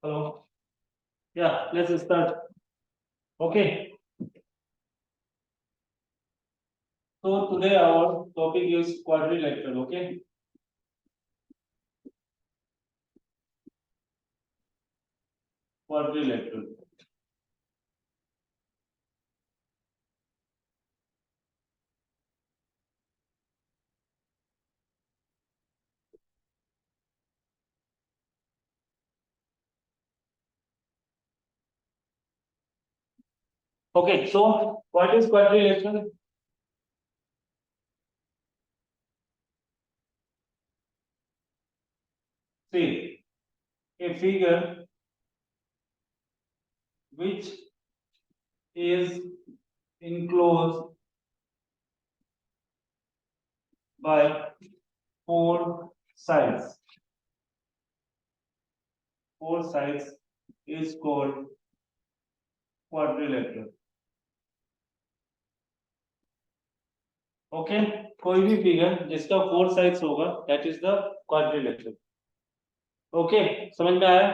Hello. Yeah, let's start. Okay. So today our topic is quadrilateral. Okay. Quadrilateral. Okay. So what is quadrilateral? See, a figure which is enclosed by four sides. Four sides is called quadrilateral. Okay कोई भी figure जिसका four sides होगा that is the quadrilateral. Okay समझ में आया?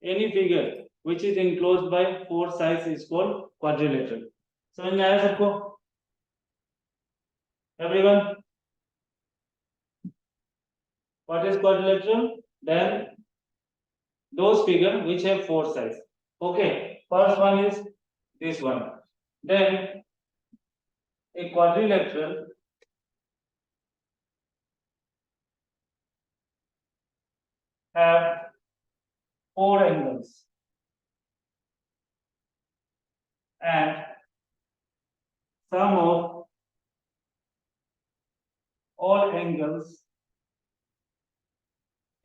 Any figure which is enclosed by four sides is called quadrilateral. समझ में आया सबको? Everyone, what is quadrilateral? Then those figure which have four sides. Okay, first one is this one. Then a quadrilateral have four angles and sum of all angles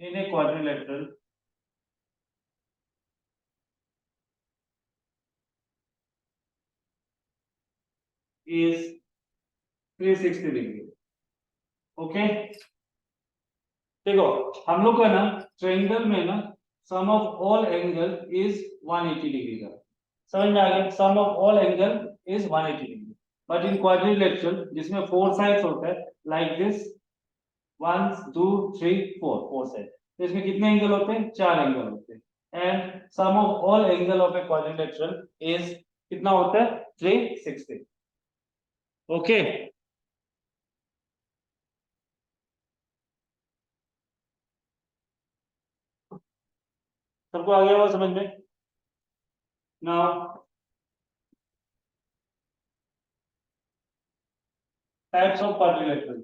in a quadrilateral is 360 degree. Okay देखो हम लोग का ना triangle में ना sum of all angle is 180 degree का. समझ में आ गया? Sum of all angle is 180 degree. But in quadrilateral जिसमें फोर साइड्स होता है लाइक दिस 1 2 3 4 फोर साइड, तो इसमें कितने एंगल होते हैं? चार एंगल होते हैं. And sum of all angle of a quadrilateral is कितना होता है? 360. ओके सबको आ गया वो समझ में? Now types of quadrilateral.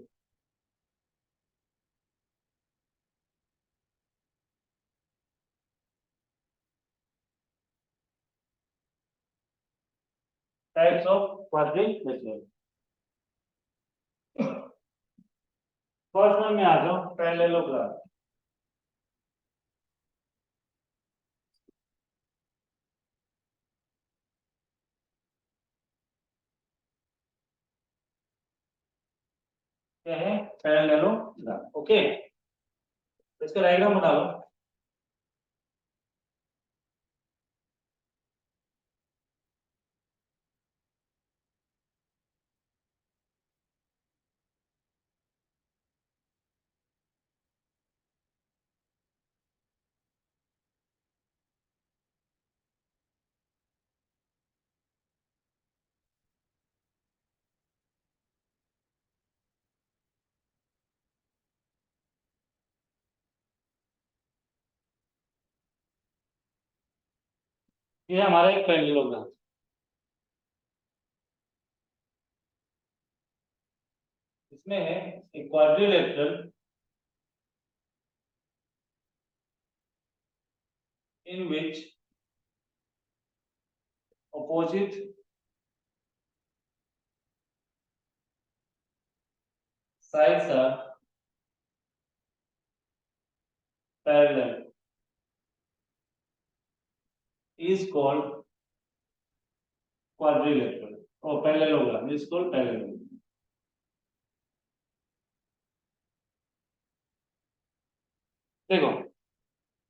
Types of quadrilateral. First one में आ जाओ पैरेललोग्राम. क्या है? पैरेललोग्राम. ओके इसका डायग्राम बना लो. ये हमारा एक पैरेललोग्राम. इसमें है एक quadrilateral in which opposite sides are parallel is called quadrilateral or parallelogram is called parallelogram. देखो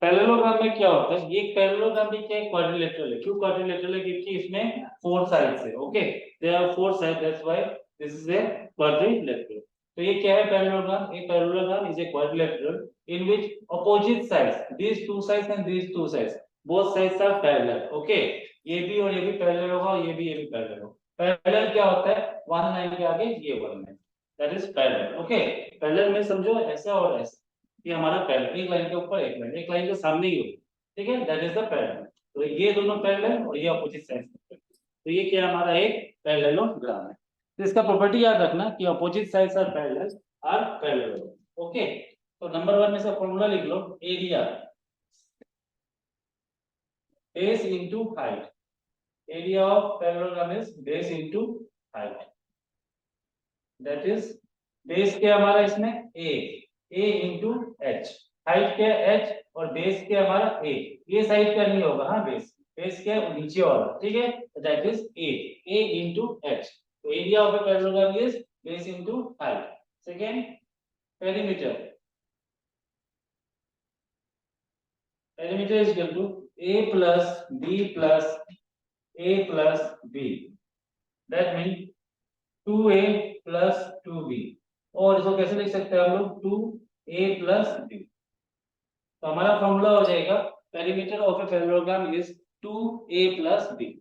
पैरेललोग्राम में क्या होता है? ये पैरेललोग्राम भी क्या है? क्वाड्रिलेटरल है. क्यों क्वाड्रिलेटरल है? क्योंकि इसमें फोर साइड्स है. Okay there are four side that's why this is a quadrilateral. तो ये क्या है पैरेललोग्राम? एक parallelogram is a quadrilateral in which opposite sides, these two sides and these two sides, both sides are parallel. Okay, ये भी और ये भी पैरेलल होगा और ये भी पैरेलल होगा। पैरेलल क्या होता है? वन लाइन के आगे ये one line, that is parallel. Okay, parallel में समझो ऐसा और ऐसा, ये हमारा पैरेलल, एक लाइन के ऊपर एक लाइन के सामने ही होगी, ठीक है, दैट इज द पैरेलल। तो ये दोनों पैरेलल और ये ऑपोजिट साइड्स, तो ये क्या हमारा एक पैरेललोग्राम है। तो इसका प्रॉपर्टी याद रखना कि opposite sides are parallel. Okay, तो नंबर 1 में से फॉर्मूला लिख लो, area base into height, area of parallelogram is base into height, that is base क्या हमारा इसमें ए इनटू एच, हाइट क्या एच और बेस क्या हमारा ए, ये साइड का नहीं होगा, हाँ बेस क्या नीचे वाला, ठीक है, that is A into H. तो area of a parallelogram is base into height. Second, perimeter is equal to a plus b plus a plus b, that means 2a plus 2b, और इसको कैसे लिख सकते हैं हम लोग? 2a plus b। तो हमारा फॉर्मूला हो जाएगा perimeter of a parallelogram is 2a plus b।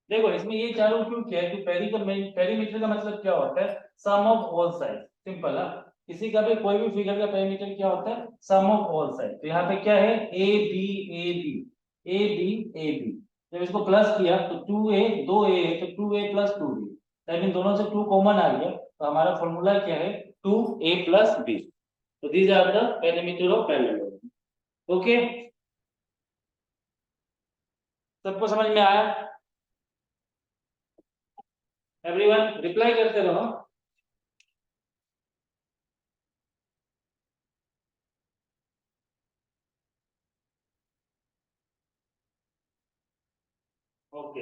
देखो इसमें ये चारों क्यों किया है कि पेरीमीटर का मतलब क्या होता है? Sum of all side, simple है। किसी का भी कोई भी फिगर का पेरीमीटर क्या होता है? Sum of all side. तो यहाँ पे क्या है? A B A B A B A B, जब इसको प्लस किया तो 2a, 2a है तो 2a प्लस 2b, लेकिन दोनों से 2 कॉमन आ गया, तो हमारा फॉर्मूला क्या है? 2a plus b। तो these are the perimeter of parallelogram. Okay, सबको समझ में आया? एवरीवन रिप्लाई करते रहो। Okay,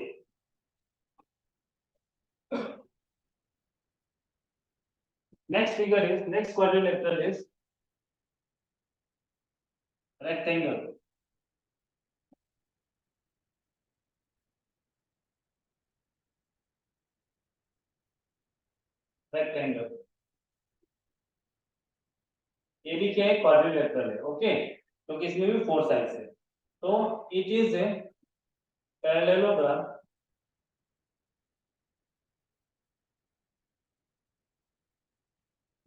next quadrilateral is rectangle। rectangle ये भी क्या है? क्वाड्रिलेटरल है। ओके, तो इसमें भी 4 साइड्स है, तो it is a parallelogram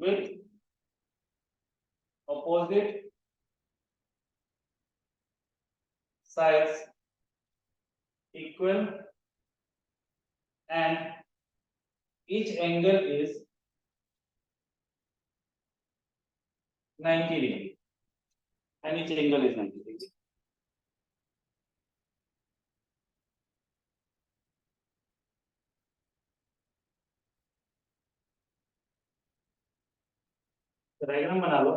with opposite sides equal and each angle is 90 degree, and each angle is 90 degree। Diagram बना लो।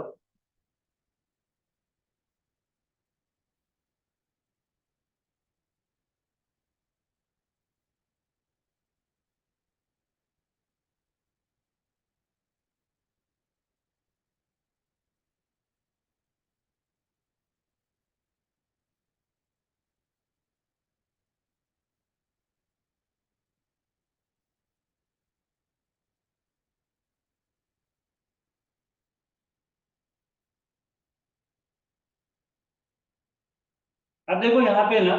अब देखो यहाँ पे ना,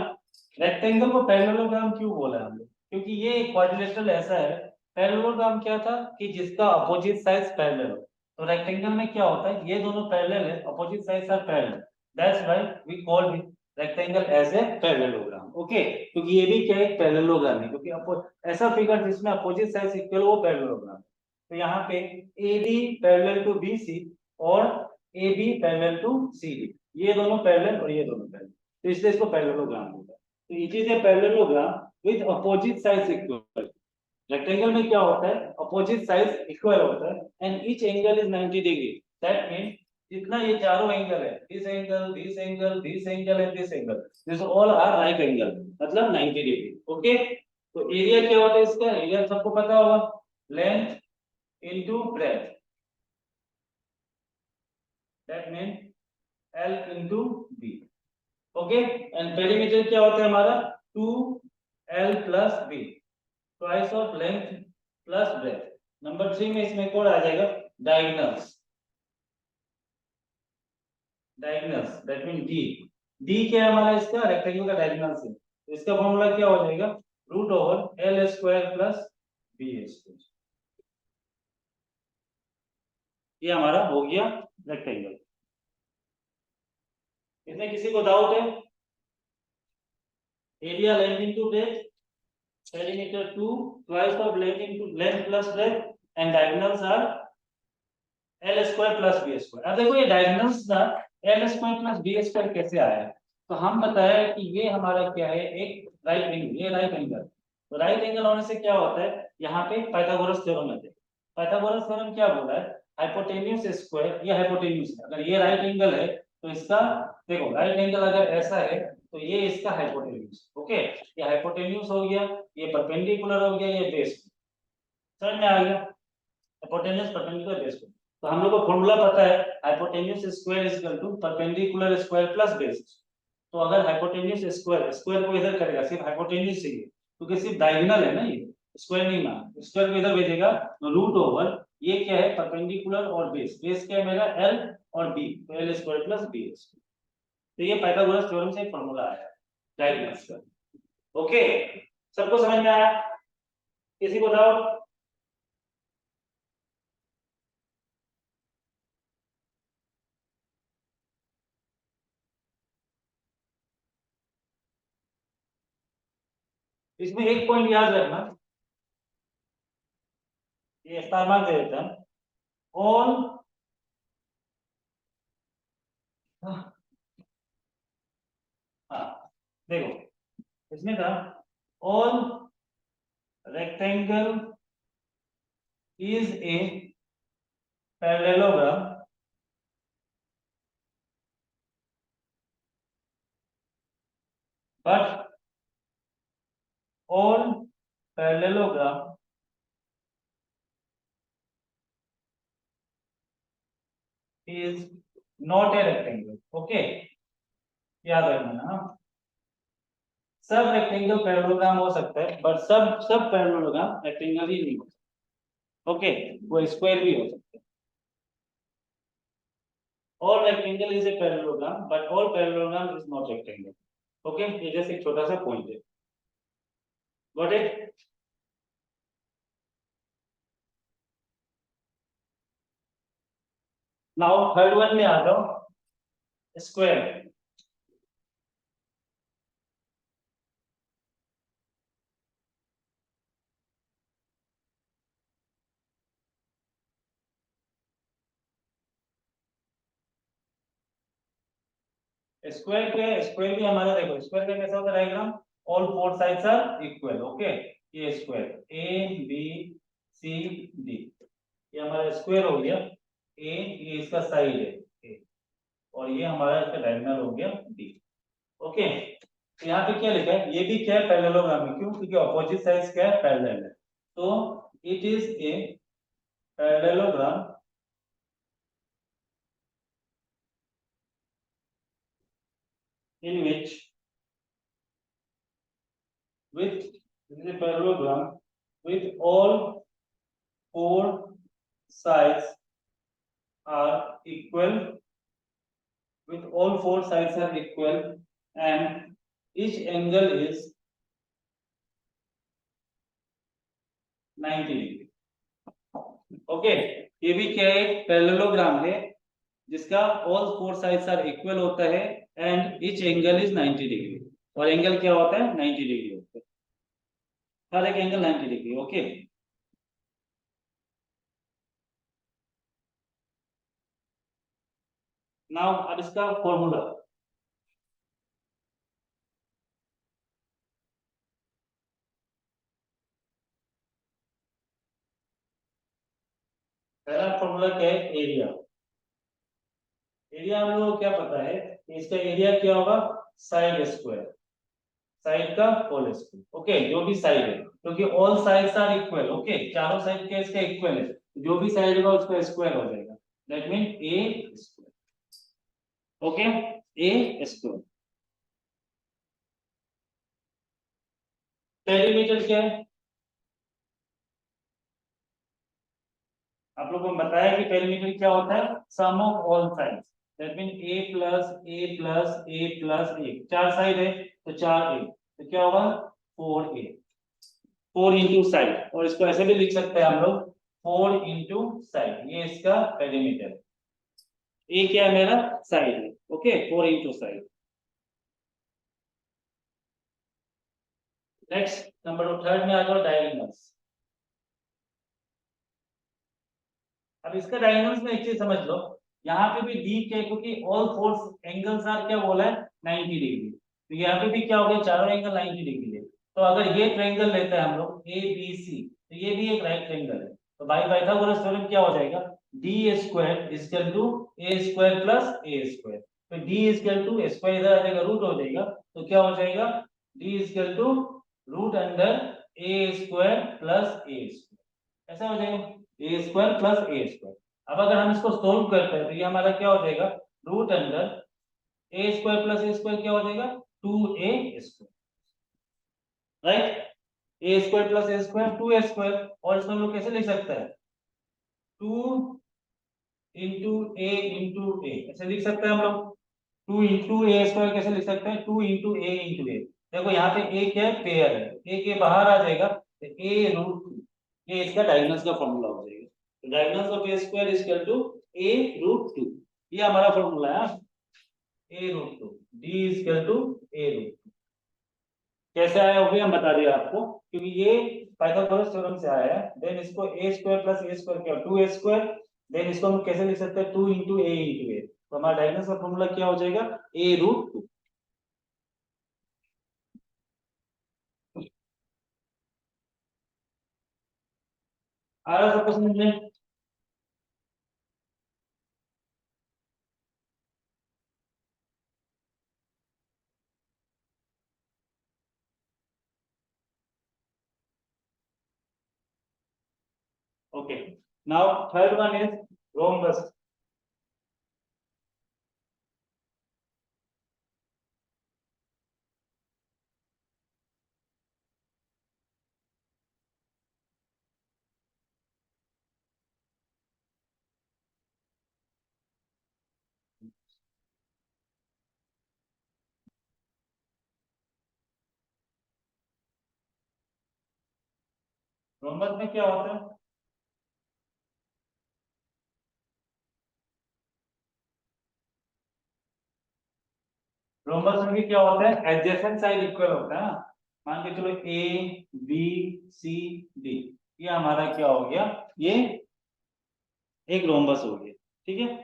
रेक्टेंगल को पैरेललोग्राम क्यों बोला हमने? क्योंकि ये क्वाड्रिलेटरल ऐसा है, पैरेललोग्राम क्या था कि जिसका अपोजिट साइड्स पैरेलल हो। तो रेक्टेंगल में क्या होता है? ये दोनों पैरेलल है, opposite sides are parallel, that's why we call rectangle as a parallelogram. Okay, क्योंकि ये भी क्या है? पैरेललोग्राम है, क्योंकि ऐसा फिगर जिसमें अपोजिट साइड्स इक्वल हो वो पैरेललोग्राम। तो यहाँ पे A B parallel to B C और A B parallel to C D, ये दोनों पैरेलल और ये दोनों पैरेलल, तो इसलिए इसको पैरेललोग्राम होगा। तो it is a parallelogram with opposite sides equal. Rectangle में क्या होता है? अपोजिट साइड्स इक्वल होता है and each angle is 90 degree, that mean जितना ये चारों एंगल है, this angle this angle this angle and this angle, this all are right angle, मतलब 90 डिग्री। ओके, तो एरिया क्या होता है इसका? एरिया सबको पता होगा, length into breadth, that mean L into B। Okay, and perimeter क्या होता है हमारा? 2L plus B, twice of length plus breadth, number 3 में इसमें कोड आ जाएगा diagonals, diagonals that mean D. D क्या है हमारा, इसका रेक्टेंगल का डायगोनल्स है, तो इसका फॉर्मूला क्या हो जाएगा, root over L square plus B square. ये हमारा हो गया रेक्टेंगल। इसमें किसी को डाउट है? Area length into breadth, perimeter 2 twice of length into length plus breadth and diagonals are L square plus B square. अब देखो ये डायगोनल्स का L square plus B square कैसे आया है, तो हम बताया कि ये हमारा क्या है, एक राइट एंगल, ये राइट एंगल। तो राइट एंगल होने से क्या होता है, यहाँ पे पाइथागोरस थ्योरम है। पाइथागोरस थ्योरम क्या बोला है, हाइपोटेन्यूस स्क्वायर, ये हाइपोटेन्यूस है, अगर ये राइट एंगल है तो इसका, देखो राइट एंगल अगर ऐसा है तो ये इसका हाइपोटेन्यूस, ओके, ये हाइपोटेन्यूस हो गया, ये परपेंडिकुलर हो गया, ये बेस, समझ में आ गया, हाइपोटेन्यूस परपेंडिकुलर बेस। तो हम लोग को फॉर्मूला पता है, hypotenuse square is equal to perpendicular square plus base. तो अगर हाइपोटेन्यूस स्क्वायर, स्क्वायर को इधर करेगा, सिर्फ हाइपोटेन्यूस चाहिए क्योंकि सिर्फ डायगोनल है ना, ये स्क्वायर नहीं माना, स्क्वायर को इधर भेजेगा तो रूट ओवर, ये क्या है परपेंडिकुलर और बेस, बेस क्या है मेरा एल और बी, तो एल स्क्वायर प्लस बी। तो ये पाइथागोरस थ्योरम से फॉर्मूला आया है डायगोनल्स का। ओके, सबको समझ में आया, किसी को डाउट? इसमें एक पॉइंट याद रखना, ये स्टार मार्क दे देता है, ऑल, हाँ देखो इसमें था all rectangle is a parallelogram but all parallelogram is not a rectangle. Okay, याद रखना ना, सब रेक्टेंगल पैरेललोग्राम हो सकता है बट सब सब पैरेललोग्राम रेक्टेंगल ही नहीं हो सकता। ओके, वो स्क्वायर भी हो सकता है। all rectangle is a parallelogram but all parallelogram is not rectangle। Okay, ये जैसे एक छोटा सा पॉइंट है, got it. Now third one में आ जाओ, स्क्वायर। स्क्वायर के, स्क्वायर भी हमारा देखो, स्क्वायर का कैसा होता है diagram, all four sides are equal. Okay, ये square A B C D, ये हमारा स्क्वायर हो गया, ए ये इसका साइड है ए, और ये हमारा इसका डायगोनल हो गया डी। ओके, तो यहाँ पे क्या लिखा है, ये भी क्या है पैरेललोग्राम है, क्यों, क्योंकि ऑपोजिट साइड्स क्या है पैरेलल है, तो it is a parallelogram in which with, this is a parallelogram with all four sides are equal, with all four sides are equal and each angle is 90 degree। Okay, ये भी क्या है, parallelogram है जिसका all four sides are equal होता है and each angle is 90 degree, और angle क्या होता है 90 डिग्री होता है, हर एक एंगल 90 डिग्री। ओके, नाउ अब इसका फॉर्मूला, पहला फॉर्मूला क्या है, एरिया। एरिया हम लोगों को क्या पता है, इसका एरिया क्या होगा, साइड स्क्वायर, साइड का होल स्क्वायर। ओके, जो भी साइड है, क्योंकि all sides are equal. Okay, चारों साइड के इसका इक्वल है, जो भी साइड होगा उसका स्क्वायर हो जाएगा, that mean A square. Okay, A square. Perimeter क्या है, आप लोगों को बताया कि पेरीमीटर क्या होता है, sum of all sides, that mean A plus A plus A plus A, चार साइड है तो चार ए, तो क्या होगा 4a, 4 इंटू साइड, और इसको ऐसे भी लिख सकते हैं हम लोग 4 इंटू साइड, ये इसका पेरीमीटर है। ए क्या है मेरा, साइड है, okay 4 into side. Next number third में आ जाओ, डायगोनल्स। अब इसका डायगोनल्स में एक चीज समझ लो, यहाँ पे भी डी के, क्योंकि ऑल फोर एंगल्स आर क्या बोला है 90 डिग्री, तो यहाँ पे भी क्या हो गया, चारों एंगल 90 डिग्री है। तो अगर ये ट्रायंगल लेते हैं हम लोग ए बी सी, तो ये भी एक राइट ट्रायंगल है, तो बाय पाइथागोरस थ्योरम क्या हो जाएगा, D square equal to A square plus A square, तो डी इक्वल टू स्क्वायर इधर आ जाएगा, रूट हो जाएगा, तो क्या हो जाएगा, D equal to root under A square plus A square, ऐसा हो जाएगा, A square plus A square. अब अगर हम इसको सोल्व करते हैं तो ये हमारा क्या हो जाएगा, root under A square plus A square क्या हो जाएगा, 2a square, right, A square plus A square 2a square, और इसको हम लोग कैसे लिख सकते हैं, 2 इंटू ए, ऐसे लिख सकते हैं हम लोग, 2 इंटू ए स्क्वायर कैसे लिख सकते हैं, 2 इंटू ए। देखो यहाँ पे ए क्या है, पेयर है, ए के बाहर आ जाएगा, तो ए रूट 2, ये इसका डायगोनल्स का फॉर्मूला हो जाएगा, तो diagonals of a square is equal to A root 2, ये हमारा फॉर्मूला है, A root 2, D is equal to A root 2। कैसे आया वो भी हम बता दिए आपको, क्योंकि ये पाइथागोरस थ्योरम से आया है। देन इसको ए स्क्वायर प्लस ए स्क्वायर क्या, 2a स्क्वायर, देन इसको हम कैसे लिख सकते हैं, 2 इंटू ए, तो हमारा डायगोनल्स का फॉर्मूला क्या हो जाएगा, ए रूट 2। आ रहा सबको समझ में? Okay, now third one is rhombus. Rhombus में क्या होता है, रोम्बस में भी क्या होता है, एडजेसेंट साइड इक्वल होता है ना, मान के चलो ए बी सी डी, ये हमारा क्या हो गया, ये एक रोम्बस हो गया, ठीक है।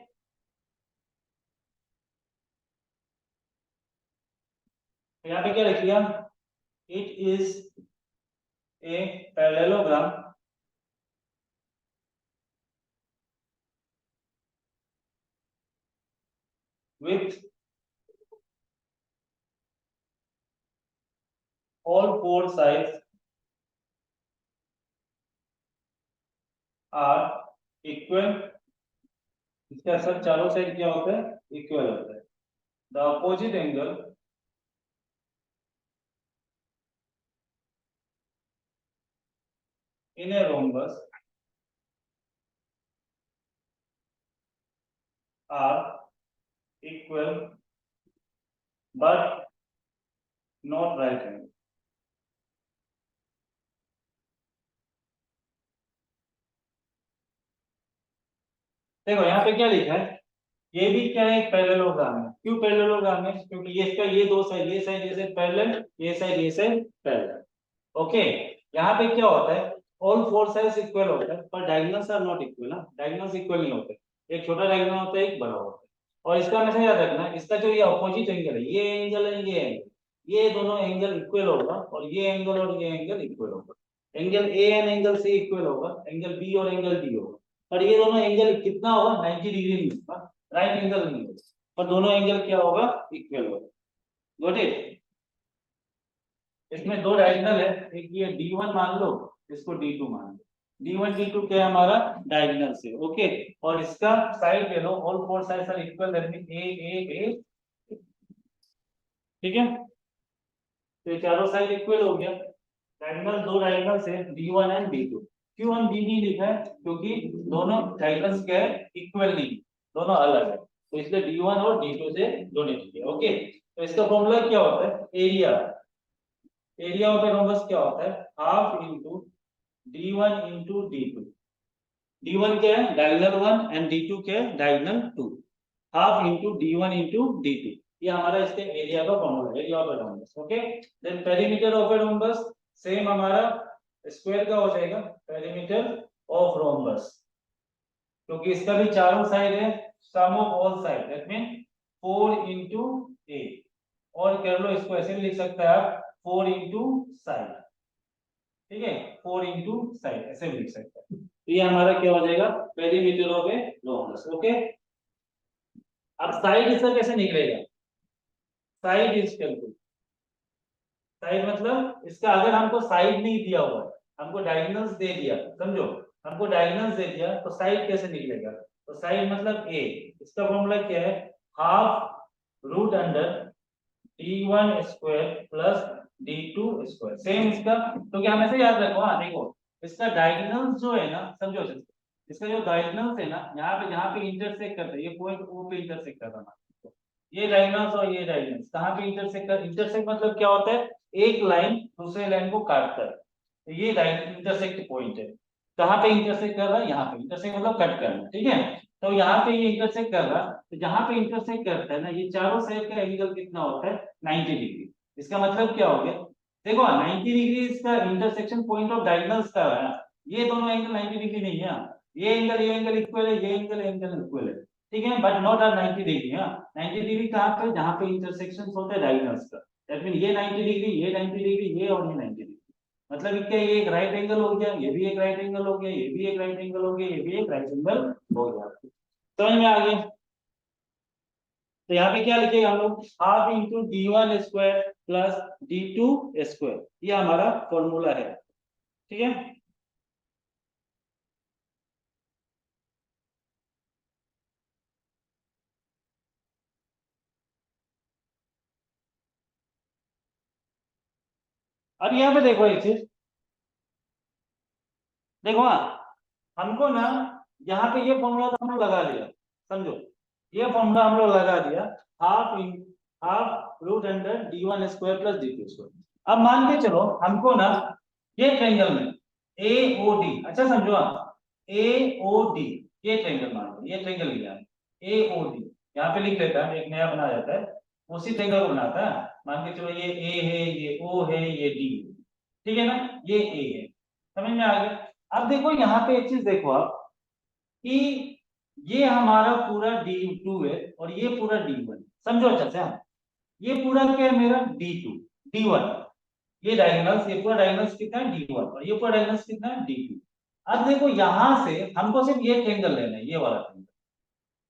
तो यहाँ पे क्या लिखिएगा, it is a parallelogram with all four sides are equal, इसका सब चारों साइड क्या होता है, इक्वल होता है। The opposite angle in a rhombus are equal but not right angle. देखो यहाँ पे क्या लिखा है, ये भी क्या है, एक पैरेललोग्राम है, क्यों पैरेललोग्राम है, क्योंकि ये इसका ये दो साइड, ये साइड पैरेलल, ये साइड पैरेलल, ओके। यहाँ पे क्या होता है, ऑल फोर साइड्स इक्वल होता है, पर डायगोनल्स आर नॉट इक्वल ना, डायगोनल्स इक्वल नहीं होते, एक छोटा डायगोनल होता है, एक बड़ा होता है। और इसका हमेशा याद रखना, इसका जो ये अपोजिट एंगल है, ये एंगल है, ये एंगल, ये दोनों एंगल इक्वल होगा, और ये एंगल और ये एंगल इक्वल होगा, angle A and angle C equal होगा, एंगल बी और एंगल डी होगा, पर ये दोनों एंगल कितना होगा, 90 डिग्री नहीं होगा, राइट एंगल नहीं होगा, पर दोनों एंगल क्या होगा, इक्वल होगा, गॉट इट। इसमें दो डायगोनल है, एक ये D1 मान लो, इसको D2 मान लो, D1 D2 क्या है हमारा, डायगोनल से, ओके। और इसका साइड ले लो, all four sides are equal, that mean A, ठीक है, तो ये चारों साइड इक्वल हो गया, डायगोनल दो डायगोनल से D1 एंड D2, क्यों हम डी डी लिखा है, क्योंकि दोनों डायगोनल्स क्या है, इक्वल नहीं, दोनों अलग है, तो इसलिए D1 और D2 से यूनिट लिया। ओके, तो इसका फॉर्मूला क्या होता है, area, area of a rhombus क्या होता है, half into D1 into D2। D1 क्या है, डायगोनल 1 एंड D2 क्या है, diagonal 2, half into D1 into D2। ये हमारा इसके एरिया का फॉर्मूला है, area of a rhombus. Okay, then perimeter of a rhombus same हमारा स्क्वायर का हो जाएगा, पेरीमीटर ऑफ रोम्बस, क्योंकि इसका भी चारों साइड है, sum of all side, that mean 4 into A, और कर लो इसको ऐसे भी लिख सकते हैं आप 4 इंटू साइड, ठीक है, 4 इंटू साइड ऐसे भी लिख सकते हैं। तो ये हमारा क्या हो जाएगा, perimeter of a rhombus. Okay, अब साइड इसका कैसे निकलेगा, साइड इज कैलकुलेट, साइड मतलब इसका अगर हमको साइड नहीं दिया हुआ है, हमको डायगोनल्स दे दिया, समझो हमको डायगोनल्स दे दिया, तो साइड कैसे निकलेगा, तो साइड मतलब ए, इसका फॉर्मूला क्या है, half root under D1 square plus D2 square, same इसका, तो क्या हम ऐसे याद रखो, हाँ देखो इसका डायगोनल्स जो है ना, समझो इसका जो डायगोनल्स है ना, यहाँ पे जहाँ पे इंटरसेक्ट करता है, ये पॉइंट O पे इंटरसेक्ट कर रहा है, ये डायगोनल्स और ये डायगोनल्स कहाँ पे इंटरसेक्ट कर, इंटरसेक्ट मतलब क्या होता है, एक लाइन दूसरे लाइन को काटता है, तो ये इंटरसेक्ट पॉइंट है, कहाँ पे इंटरसेक्ट कर रहा है, यहाँ पे इंटरसेक्ट मतलब कट करना, ठीक है, तो यहाँ पे ये इंटरसेक्ट कर रहा, तो जहां पे इंटरसेक्ट करता है ना, ये चारों साइड का एंगल कितना होता है, 90 डिग्री। इसका मतलब क्या हो गया, देखो 90 डिग्री इसका इंटरसेक्शन पॉइंट ऑफ डायगोनल्स का है, ये दोनों एंगल 90 डिग्री नहीं है, ये एंगल इक्वल है, ये एंगल इक्वल है, ठीक है, but not are 90 degree. 90 degree कहाँ पे, जहां पे इंटरसेक्शन होता है डायगोनल्स का, दैट मीन ये 90 डिग्री, ये 90 डिग्री, ये और ये 90 डिग्री, मतलब क्या, ये एक राइट एंगल हो गया, ये भी एक राइट एंगल हो गया, ये भी एक राइट एंगल हो गया, ये भी एक राइट एंगल हो गया, समझ में आ गया। तो यहाँ पे क्या लिखेगा हम लोग, half into D1 square plus D2 square, ये हमारा फॉर्मूला है, ठीक है। अब यहाँ पे देखो एक चीज, देखो हाँ, हमको ना यहाँ पे ये फॉर्मूला तो हम लोग लगा लिया, समझो ये फॉर्मूला हम लोग लगा दिया, half in half root under D1 square plus D2 square. अब मान के चलो हमको ना ये ट्रायंगल में AOD, अच्छा समझो आप, AOD ये ट्रायंगल मान लो, ये ट्रायंगल लिया AOD, यहाँ पे लिख लेता है, एक नया बना जाता है, उसी ट्रायंगल को बनाता है, मान के चलो ये A है, ये O है, ये D है, ठीक है ना, ये A है, समझ में आ गया। अब देखो यहाँ पे एक चीज देखो आप, कि ये हमारा पूरा D2 है और ये पूरा D1, समझो अच्छा से, हाँ ये पूरा क्या है मेरा D2 D1, ये डायगोनल्स, ये पूरा डायगोनल्स कितना है D1 और ये पूरा डायगोनल्स कितना है D2। अब देखो यहां से हमको सिर्फ ये ट्रायंगल लेना है, ये वाला ट्रायंगल,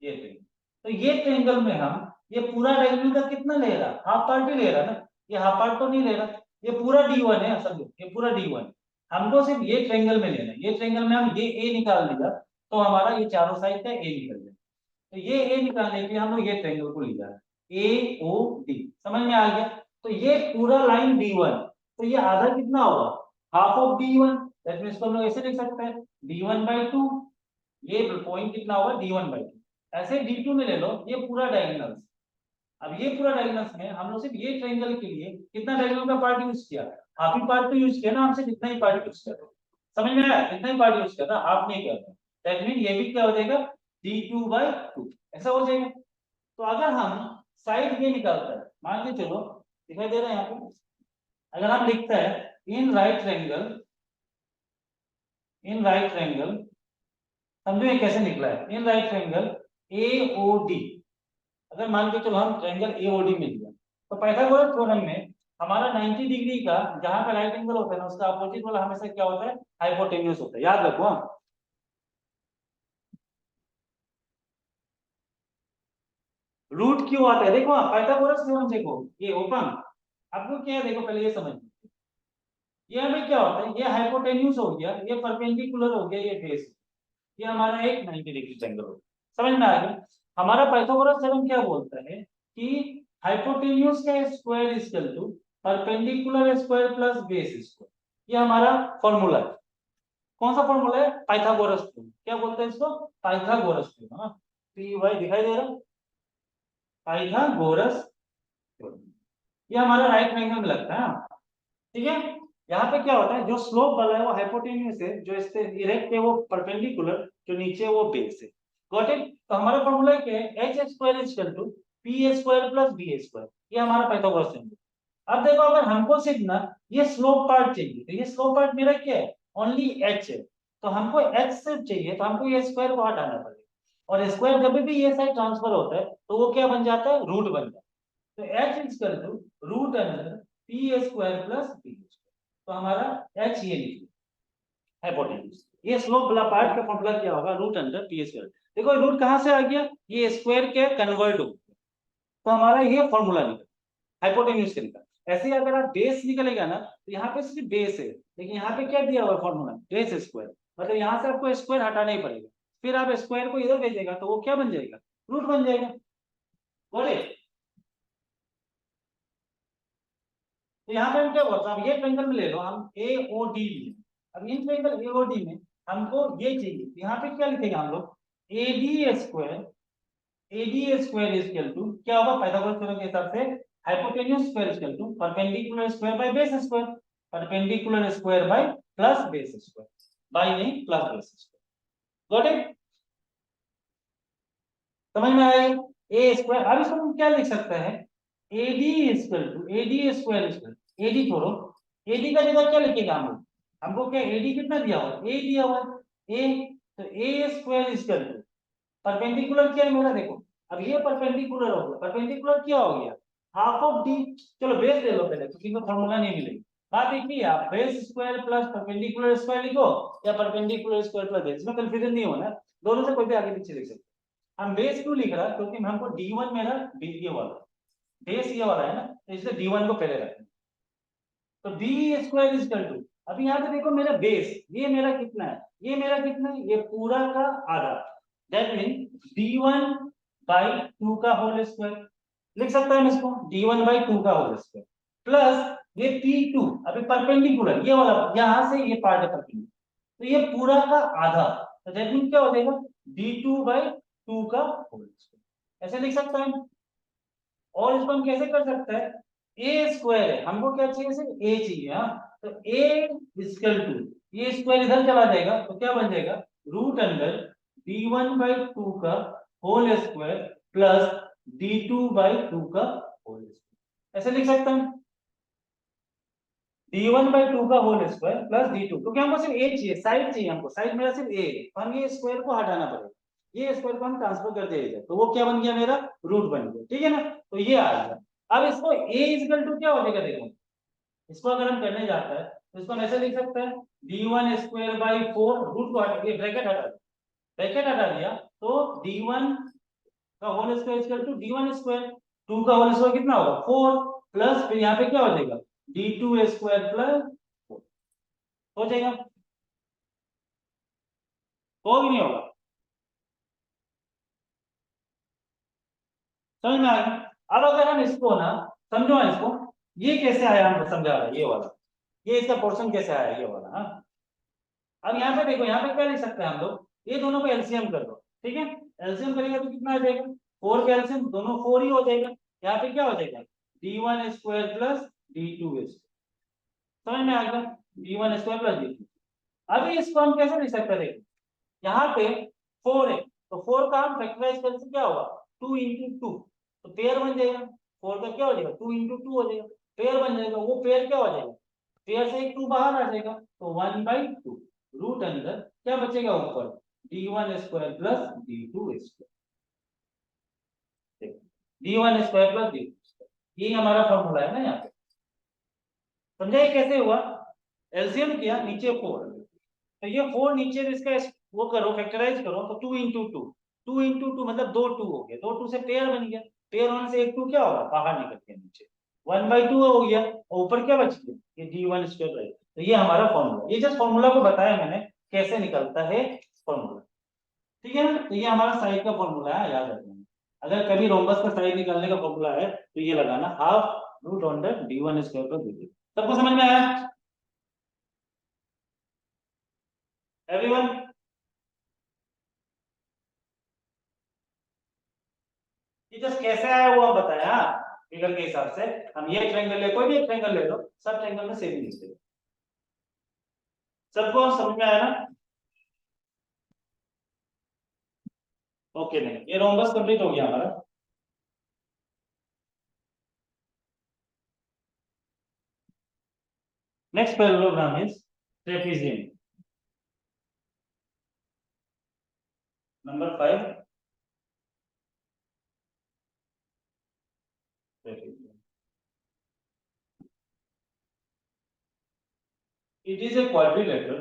ये ट्रायंगल, तो ये ट्रायंगल में हम ये पूरा डायगोनल का कितना ले रहा, हाफ पार्ट ही ले रहा ना, ये हाफ पार्ट तो नहीं ले रहा, ये पूरा D1 है, समझो ये पूरा D1, हमको सिर्फ ये ट्रायंगल में लेना है, ये ट्रायंगल में हम ये A निकाल दिया, तो हमारा ये चारों साइड का A निकल जाए, तो ये ए निकालने के लिए हम लोग ये ट्रायंगल को लिया AOD, समझ में आ गया। तो ये पूरा लाइन D1, तो ये आधा कितना होगा, half of D1, that means हम लोग ऐसे लिख सकते हैं D1/2, ये पॉइंट कितना होगा D1/2, ऐसे D2 में ले लो ये पूरा डायगोनल्स, अब ये पूरा डायगोनल्स में हम लोग सिर्फ ये ट्रायंगल के लिए कितना डायगोनल का पार्ट यूज किया, हाफ ही पार्ट तो यूज किया ना, हमसे जितना ही पार्ट यूज किया, समझ में आया, जितना ही पार्ट यूज किया था, हाफ नहीं किया था, दैट मीन ये भी क्या हो जाएगा D2/2, ऐसा हो जाएगा। तो अगर हम साइड ये निकालता है, मान के चलो दिखाई दे रहा है यहाँ पे, अगर हम लिखता है इन राइट ट्रायंगल, समझो ये कैसे निकला है, इन राइट ट्रायंगल AOD, अगर मान के चलो हम ट्रायंगल AOD में लिया, तो पाइथागोरस थ्योरम में हमारा 90 डिग्री का जहां पे राइट एंगल होता है ना, उसका अपोजिट वाला हमेशा क्या होता है, हाइपोटेन्यूज होता है, याद रखो। रूट क्यों आता है, देखो पाइथागोरस थ्योरम देखो, ये ओपन, आपको क्या है देखो, पहले ये समझ, ये हमें क्या होता है, ये हाइपोटेन्यूज हो गया, ये परपेंडिकुलर हो गया, ये बेस, ये हमारा एक 90 डिग्री एंगल हो गया, समझ में आ गया। हमारा पाइथागोरस थ्योरम क्या बोलता है कि हाइपोटेन्यूज का square is equal to perpendicular square plus base square, ये हमारा फॉर्मूला है, कौन सा फॉर्मूला है? Pythagoras theorem. क्या बोलते हैं इसको? Pythagoras theorem. हाँ, पी वाई दिखाई दे रहा, पाइथागोरस थ्योरम। ये हमारा राइट एंगल में लगता है। ठीक है, यहाँ पे क्या होता है, जो स्लोप वाला है वो हाइपोटेन्यूज है, जो इससे इरेक्ट है वो परपेंडिकुलर, जो नीचे वो बेस है। Got it? तो हमारा फॉर्मूला क्या है? H square is equal to P A square plus B A square. ये हमारा पाइथागोरस थ्योरम। अब देखो, अगर हमको सिर्फ ना ये स्लोप पार्ट चाहिए, तो ये स्लोप पार्ट मेरा क्या है? ओनली एच है। तो हमको एच सिर्फ चाहिए, तो हमको ये स्क्वायर को हटाना पड़ेगा। और स्क्वायर जब भी ये साइड ट्रांसफर होता है तो वो क्या बन जाता है? रूट बन जाता है। तो H is equal to root under P A square plus B square. तो हमारा एच ये लिखिए, हाइपोटेन्यूज। ये स्लोप वाला पार्ट का फॉर्मूला क्या होगा? Root under P A square. देखो रूट कहां से आ गया? ये स्क्वायर के कन्वर्ट हो गया, तो हमारा ये फॉर्मूला निकला हाइपोटेन्यूज के निकला। ऐसे ही अगर आप बेस निकलेगा ना, तो यहाँ पे सिर्फ बेस है, लेकिन यहाँ पे क्या दिया हुआ फॉर्मूला? Base square. मतलब यहाँ से आपको स्क्वायर हटाना ही पड़ेगा, फिर आप स्क्वायर को इधर भेजेगा तो वो क्या बन जाएगा? रूट बन जाएगा। बोले तो यहाँ पे हम क्या बोलते हैं? अब ये ट्रायंगल में ले लो, हम ए ओ डी में। अब in triangle A O D में हमको ये चाहिए, यहाँ पे क्या लिखेगा हम लोग? A D square, AD square is equal to क्या होगा पाइथागोरस थ्योरम के हिसाब से? Hypotenuse square is equal to perpendicular square by base square. Perpendicular square by plus base square, by नहीं plus base square. Got it? समझ में आया? A square. अब इसको हम क्या लिख सकते हैं? AD is equal to AD square is equal, AD छोड़ो, AD का जगह क्या लिखेगा हम लोग? हमको क्या AD कितना दिया हुआ है? A दिया हुआ है, A। तो A square is equal to perpendicular क्या है मेरा? देखो, अब ये परपेंडिकुलर हो गया, परपेंडिकुलर क्या हो गया? Half of D. चलो बेस ले लो पहले, क्योंकि तो फॉर्मूला नहीं मिलेगी। बात एक ही है, आप base square plus perpendicular square लिखो या परपेंडिकुलर स्क्वायर प्लस बेस, इसमें कंफ्यूजन नहीं होना, दोनों से कोई भी आगे पीछे लिख सकते। हम बेस क्यों लिख रहा है? क्योंकि हमको D1 मेरा ये वाला बेस ये वाला है ना, तो इसलिए D1 को पहले रखें। तो B square is equal to, अभी यहाँ पे देखो मेरा बेस ये मेरा कितना है? ये मेरा कितना है? ये पूरा का आधा। दैट मीन D1/2 का होल स्क्वायर। लिख सकता है इसको D1/2 का होल स्क्वायर प्लस ये P2, अभी परपेंडिकुलर ये वाला यहां से ये पार्ट है परपेंडिकुलर, तो ये पूरा का आधा। तो दैट मीन क्या हो जाएगा? D2/2 का होल स्क्वायर। ऐसे लिख सकता है। और इसको हम कैसे कर सकते हैं? ए स्क्वायर है, हमको क्या चाहिए? सिर्फ ए चाहिए। हाँ, तो ए इक्वल टू ये स्क्वायर इधर चला जाएगा तो क्या बन जाएगा? रूट अंडर D1/2 का होल स्क्वायर प्लस D2/2 का होल स्क्वायर। ऐसे लिख सकते हैं D1/2 का होल स्क्वायर प्लस D2, क्योंकि हमको सिर्फ ए चाहिए, साइड चाहिए हमको, साइड मेरा सिर्फ ए है, तो हम ये स्क्वायर को हटाना पड़ेगा। ये स्क्वायर को हम ट्रांसफर कर देंगे तो वो क्या बन गया? मेरा रूट बन गया। ठीक है ना? तो ये आ गया। अब इसको a इक्वल टू क्या हो जाएगा? देखो, इसको अगर हम करने जाता है तो इसको हम ऐसे लिख सकते हैं D1 स्क्वायर/4, रूट को हटा के ब्रैकेट हटा दिया, ब्रैकेट हटा दिया तो D1 का whole square equal to D1 square, 2 का होल स्क्वायर कितना होगा? 4 प्लस फिर यहाँ पे क्या हो जाएगा? D2 स्क्वायर प्लस 4 हो जाएगा। हो कि नहीं होगा? समझ में आ गया? अब अगर हम इसको ना समझो, इसको ये कैसे आया हम समझा रहे हैं, ये वाला, ये इसका पोर्शन कैसे आया ये वाला। हाँ, अब यहाँ पे देखो, यहाँ पे क्या लिख सकते हैं हम लोग? ये दोनों को एलसीएम कर दो। ठीक है, एलसीएम करेंगे तो कितना आ जाएगा? 4 का एलसीएम दोनों 4 ही हो जाएगा। यहाँ पे क्या हो जाएगा? D1 square plus D2 square. समझ में आ गया? D1 square plus D2। अभी इसको हम कैसे लिख सकते हैं? यहाँ पे 4 है, तो 4 का हम फैक्टराइज करने से क्या होगा? 2 into 2, तो पेयर बन जाएगा। 4 का क्या हो जाएगा? 2 into 2 हो जाएगा, पेयर बन जाएगा। वो पेयर क्या हो जाएगा? पेयर से एक 2 बाहर आ जाएगा, तो 1/2 रूट अंदर क्या बचेगा ऊपर? D1 square plus D2 square. D1 square plus D2 square, ये हमारा फॉर्मूला है ना यहाँ पे। समझा ये कैसे हुआ? एलसीएम किया, नीचे 4, तो ये 4 नीचे इसका वो करो, फैक्टराइज करो, तो 2 into 2, 2 into 2 मतलब 2 2 हो गया, 2 2 से पेयर बन गया, पेयर होने से एक 2 क्या होगा? बाहर निकल गया नीचे, 1/2 हो गया, और ऊपर क्या बच गया? ये D1 स्क्वायर राइट। तो ये हमारा फॉर्मूला, ये जस्ट फॉर्मूला को बताया मैंने कैसे निकलता है फॉर्मूला। ठीक है ना? तो ये हमारा साइड का फॉर्मूला है, याद रखना। अगर कभी रोम्बस का साइड निकालने का फॉर्मूला है तो ये लगाना, half root under D1 square plus D2। सबको समझ में आया? एवरीवन, ये जस्ट कैसे आया वो आप बताया। हाँ, फिगर के हिसाब से हम ये ट्रायंगल ले, कोई भी एक ट्रायंगल ले लो, सब ट्रायंगल में सेम ही दिखते। सबको समझ में आया ना? ओके, नहीं ये रोम्बस कंप्लीट हो गया हमारा। Next parallelogram is trapezium. Number 5, trapezium. It is a quadrilateral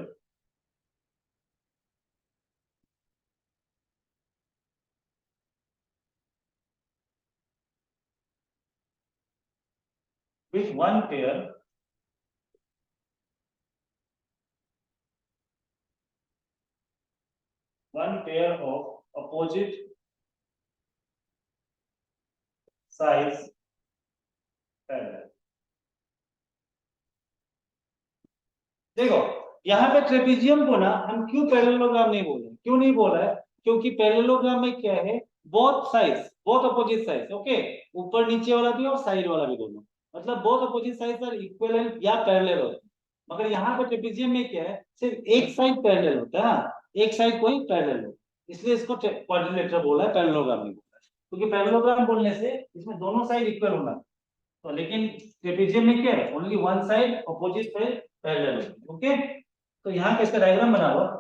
with one pair of opposite sides parallel। देखो, यहाँ पे ट्रेपेजियम को ना हम क्यों पैरेललोग्राम नहीं बोल रहे, क्यों नहीं बोल रहा है? क्योंकि पैरेललोग्राम में क्या है, both sides, both opposite sides, okay, ऊपर नीचे वाला भी और साइड वाला भी दोनों, मतलब both opposite sides are equivalent या पैरेलल होते हैं। मगर यहाँ पे ट्रेपेजियम में क्या है, सिर्फ एक साइड पैरेलल होता है, हाँ, एक साइड कोई पैरेलल हो, इसलिए इसको क्वाड्रिलेटरल बोला है, पैरेललोग्राम नहीं बोला है। क्योंकि पैरेललोग्राम बोलने से इसमें दोनों साइड इक्वल होना, तो लेकिन ट्रेपेजियम में क्या है, only one side opposite side parallel, okay. तो यहाँ का इसका डायग्राम बना लो।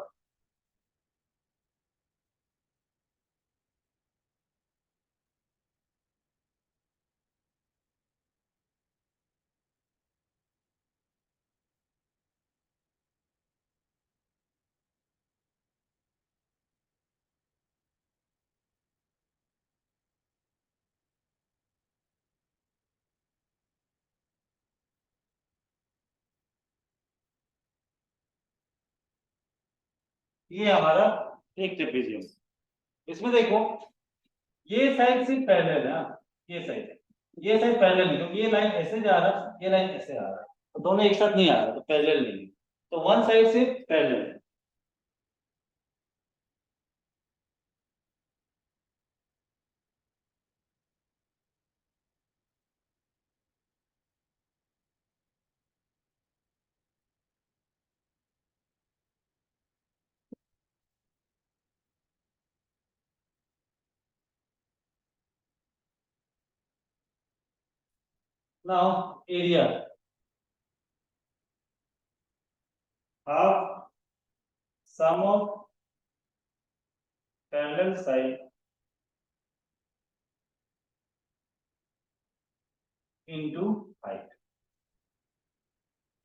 ये हमारा एक ट्रेपेजियम, इसमें देखो ये साइड सिर्फ पैरेलल है, हाँ, ये साइड पैरेलल नहीं, क्योंकि ये लाइन ऐसे जा रहा है, ये लाइन ऐसे आ रहा है, तो दोनों एक साथ नहीं आ रहा, तो पैरेलल नहीं है, तो वन साइड सिर्फ पैरेलल है। Now area, half sum of parallel side into height,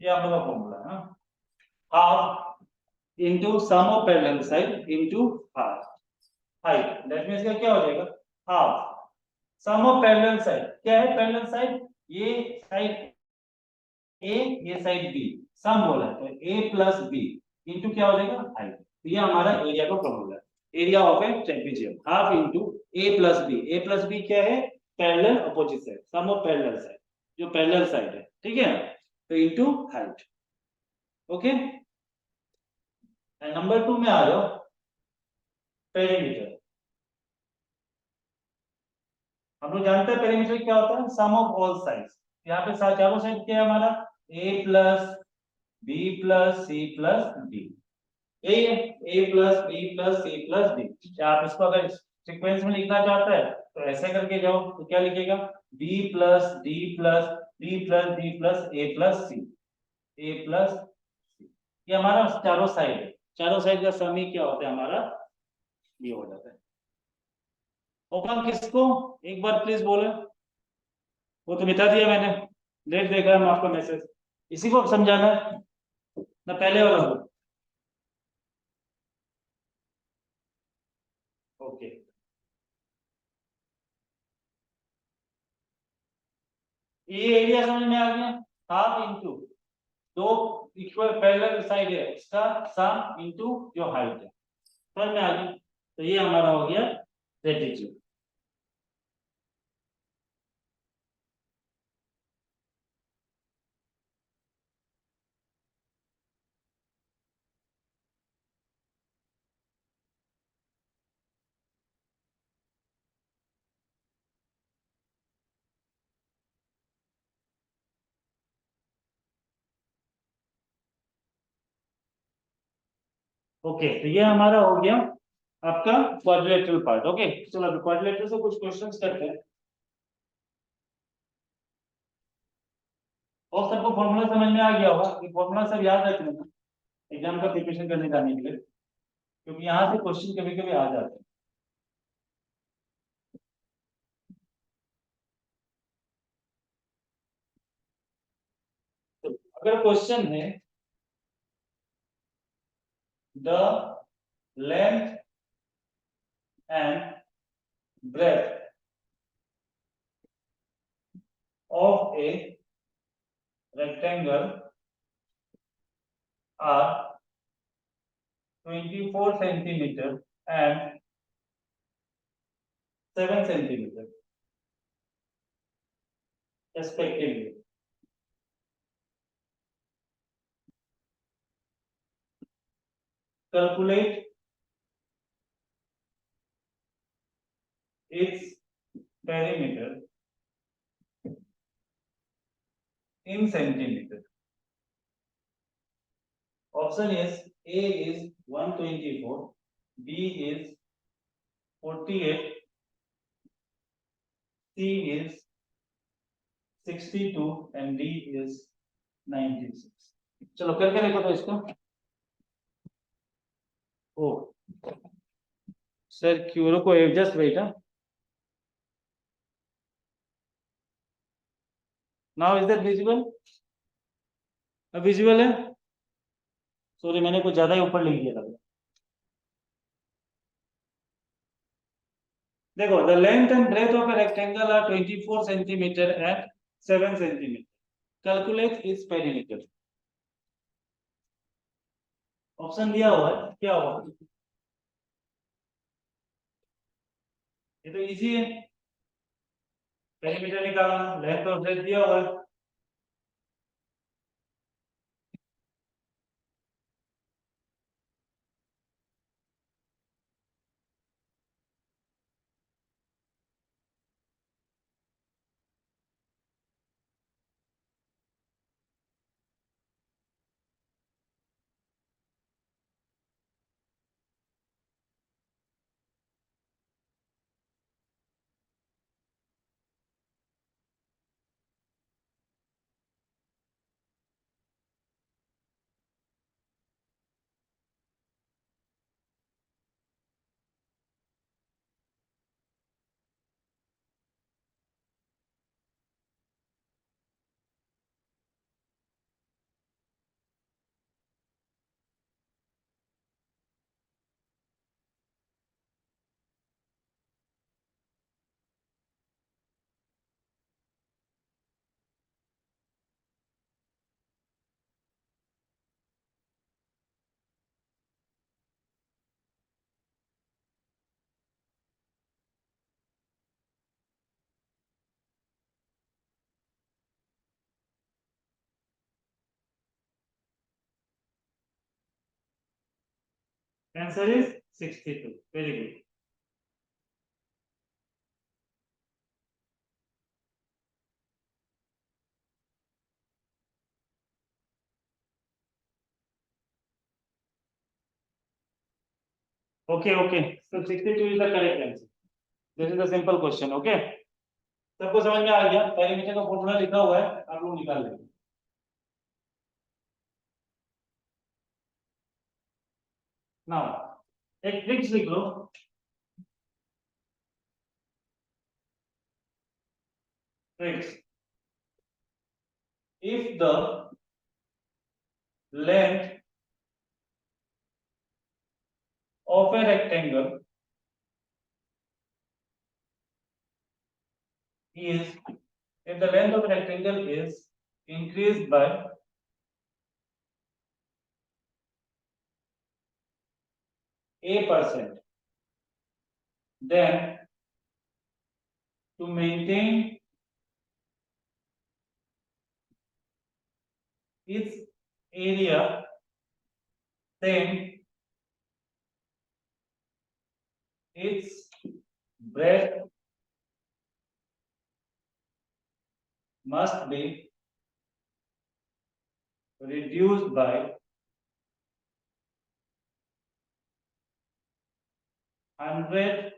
ये आप लोगों का फॉर्मूला है, half into sum of parallel side into half height, that means क्या हो जाएगा, half sum of parallel side, क्या है पैरेलल साइड, ये साइड ए, ये साइड बी, सम बोला है, तो ए प्लस बी इंटू क्या हो जाएगा, हाइट। तो ये हमारा एरिया का फॉर्मूला है, area of a trapezium, half into A plus B, A plus B क्या है, parallel opposite side, sum of parallel side, जो पैरेलल साइड है, ठीक है, तो into height, okay. And number 2 में आ जाओ, पेरीमीटर। हम लोग जानते हैं पेरीमीटर क्या होता है, सम ऑफ ऑल साइड्स, यहाँ पे चारों साइड क्या है हमारा, A plus B plus C plus D, यही है, A plus B plus C plus D. क्या आप इसको अगर सीक्वेंस में लिखना चाहते हैं तो ऐसे करके जाओ, तो क्या लिखेगा, B plus D plus B plus D plus A plus C, A plus C, ये हमारा चारों साइड है, चारों साइड का सम ही क्या होता है हमारा, ये हो जाता है। होगा किसको, एक बार प्लीज बोले, वो तो बता दिया मैंने, लेट देखा है आपका मैसेज, इसी को समझाना है ना, पहले वाला को? ओके, ये एरिया समझ में आ गया, हाफ इंटू दो इक्वल पैरेलल साइड है उसका सम इंटू जो हाइट है, समझ में आ गया, तो ये हमारा हो गया रेडियस। ओके, तो ये हमारा हो गया आपका क्वाड्रिलेटरल पार्ट। ओके, चलो अभी क्वाड्रिलेटरल से कुछ क्वेश्चंस करते हैं। और सबको फॉर्मूला समझ में आ गया होगा, ये फॉर्मूला सब याद रख लेना एग्जाम का प्रिपरेशन करने जाने के लिए, क्योंकि यहाँ से क्वेश्चन कभी कभी आ जाते हैं। तो अगर क्वेश्चन है the length and breadth of a rectangle are 24 centimeter and 7 centimeter respectively. Calculate its perimeter in centimeter. Option is A is 124, B is 48, C is 62 and D is 96. चलो करके देखो तो इसको। ओ सर क्यों, रुको just wait. Now is that visible? अब visible है? Sorry मैंने कुछ ज्यादा ही ऊपर लिख दिया था। देखो, the length and breadth of a rectangle are 24 centimetre and 7 centimetre. Calculate its perimeter. Option दिया हुआ है, क्या होगा? ये तो इजी है, पेरीमीटर निकालना, लेंथ और ब्रेथ दिया हुआ है। Answer is 62। Very good. Okay okay, so 62 is the correct answer. This is a simple question. Okay, सबको समझ में आ गया? पेरीमीटर का फॉर्मूला लिखा हुआ है, आप लोग निकाल लेंगे। नाउ एक ट्रिक्स लिख लो। Tricks, if the length of a rectangle is, if the length of a rectangle is increased by a%, then to maintain its area, then its breadth must be reduced by 100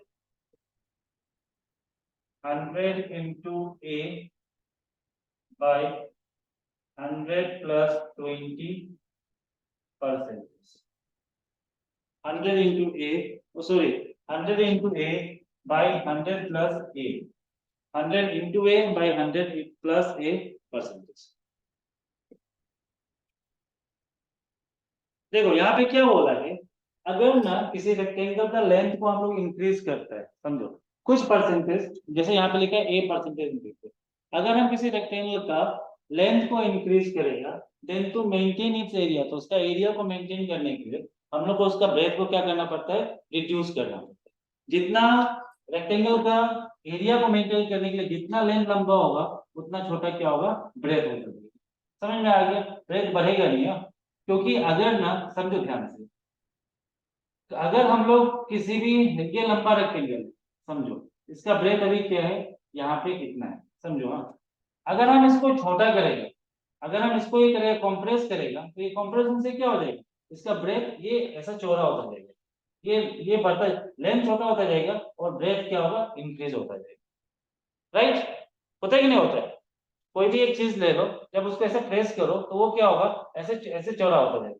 into a by 100 plus 20 percentage. 100 into a, oh sorry, 100 into a by 100 plus a. 100 into a by 100 plus a percentage. देखो यहाँ पे क्या बोला है, अगर ना किसी rectangle का लेंथ को हम लोग इंक्रीज करते हैं, समझो कुछ परसेंटेज, जैसे यहाँ पे लिखा है ए परसेंटेज इंक्रीज, अगर हम किसी रेक्टेंगल का लेंथ को इंक्रीज करेगा then to maintain its area, तो उसका एरिया को मेंटेन करने के लिए हम लोग को उसका ब्रेथ को क्या करना पड़ता है, रिड्यूस करना पड़ता है। जितना रेक्टेंगल का एरिया को मेंटेन करने के लिए जितना लेंथ लंबा होगा उतना छोटा क्या होगा, ब्रेथ होगा। समझ में आ गया, ब्रेथ बढ़ेगा नहीं है, क्योंकि अगर ना समझो ध्यान से, तो अगर हम लोग किसी भी, ये लंबा रेक्टेंगल समझो, इसका ब्रेथ अभी क्या है, यहाँ पे कितना है समझो। हाँ, अगर हम इसको छोटा करेंगे, अगर हम इसको ये करेगा कॉम्प्रेस करेगा, तो ये कॉम्प्रेशन से क्या हो जाएगा, इसका ब्रेथ ये ऐसा चौड़ा होता जाएगा, ये बढ़ता, लेंथ छोटा होता जाएगा और ब्रेथ क्या होगा, इंक्रीज होता जाएगा। राइट, होता है कि नहीं होता है? कोई भी एक चीज ले लो, जब उसको ऐसे प्रेस करो तो वो क्या होगा, ऐसे ऐसे चौड़ा होता जाएगा।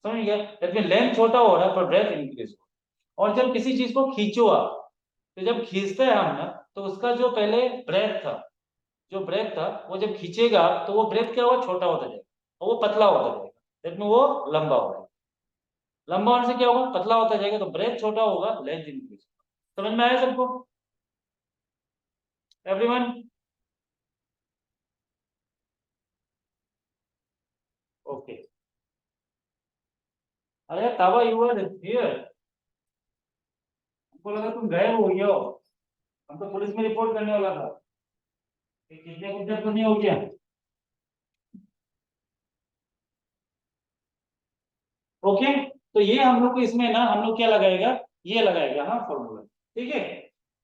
समझ गया, लेकिन लेंथ छोटा हो रहा है पर ब्रेथ इंक्रीज हो। और जब किसी चीज को खींचो आप, तो जब खींचते हैं हम ना, तो उसका जो पहले ब्रेथ था, जो ब्रेथ था वो जब खींचेगा तो वो ब्रेथ क्या होगा, छोटा होता जाएगा और वो पतला होता जाएगा, लेकिन वो लंबा होगा। लंबा होने से क्या होगा, पतला होता जाएगा, तो ब्रेथ छोटा होगा, लेंथ इंक्रीज। समझ में आया सबको, एवरीवन? ओके। अरे तावा, यू आर हियर, हमको लगा तुम गायब हो गए हो, हम तो पुलिस में रिपोर्ट करने वाला था कि किडनैप उडनैप तो नहीं हो गया। ओके, तो ये हम लोग को इसमें ना, हम लोग क्या लगाएगा, ये लगाएगा, हाँ फॉर्मूला। ठीक है,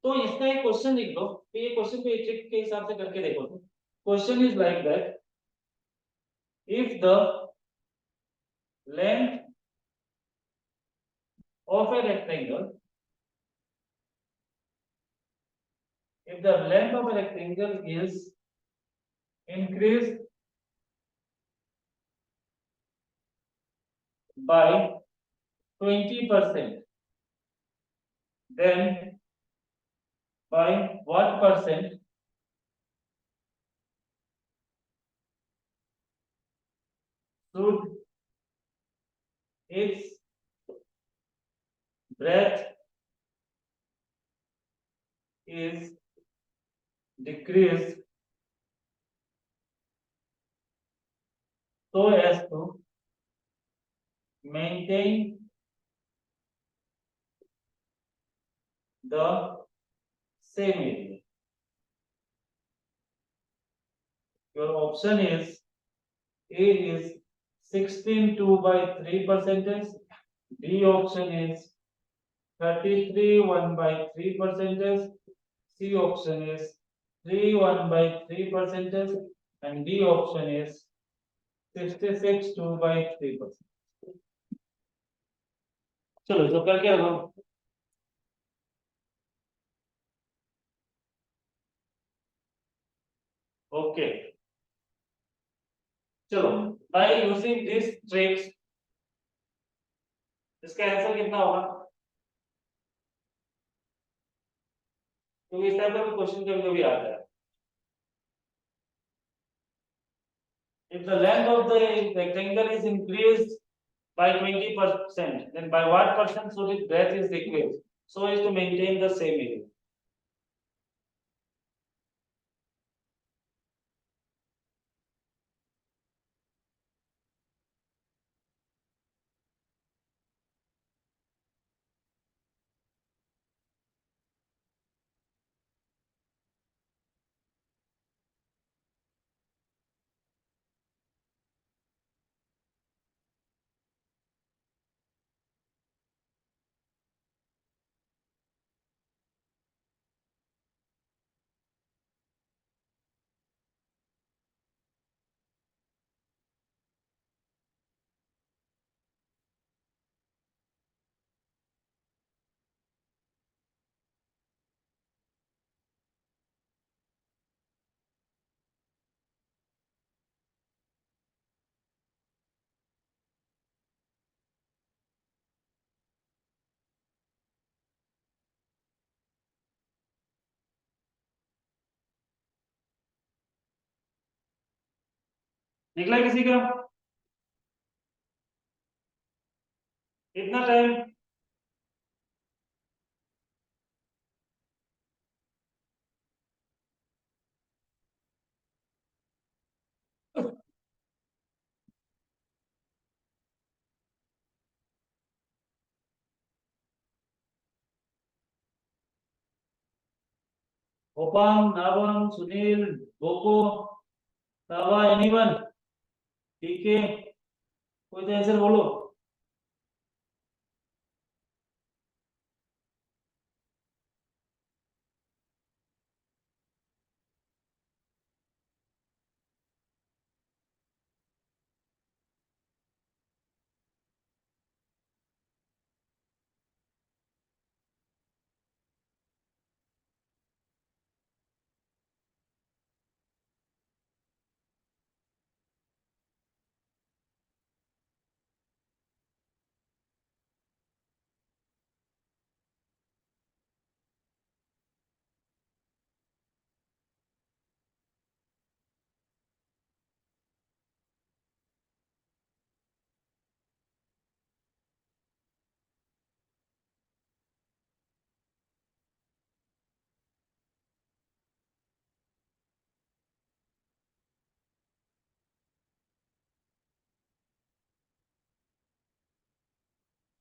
तो इसका एक क्वेश्चन लिख दो, तो ये क्वेश्चन को एक ट्रिक के हिसाब से करके देखो। तो question is like that, if the length of a rectangle, if the length of a rectangle is increased by 20%, then by what percent should its breadth is decreased so as to maintain the same area? Your option is A is 16 2 by 3 percentage, B option is 33 1 by 3 percentage, C option is 3 1 by 3 percentage, and D option is 66 2 by 3%. चलो तो करके रखो। Okay, चलो by using this tricks इसका answer कितना होगा, क्योंकि इस टाइप का क्वेश्चन कभी कभी आता है। If the length of the rectangle is increased by 20%, then by what percent should its breadth is decreased so as to maintain the same area? निकला किसी का? कितना टाइम? ओपम, नावम, सुनील, गोको, तावा, एनीवन? ठीक है, कोई तो आंसर बोलो।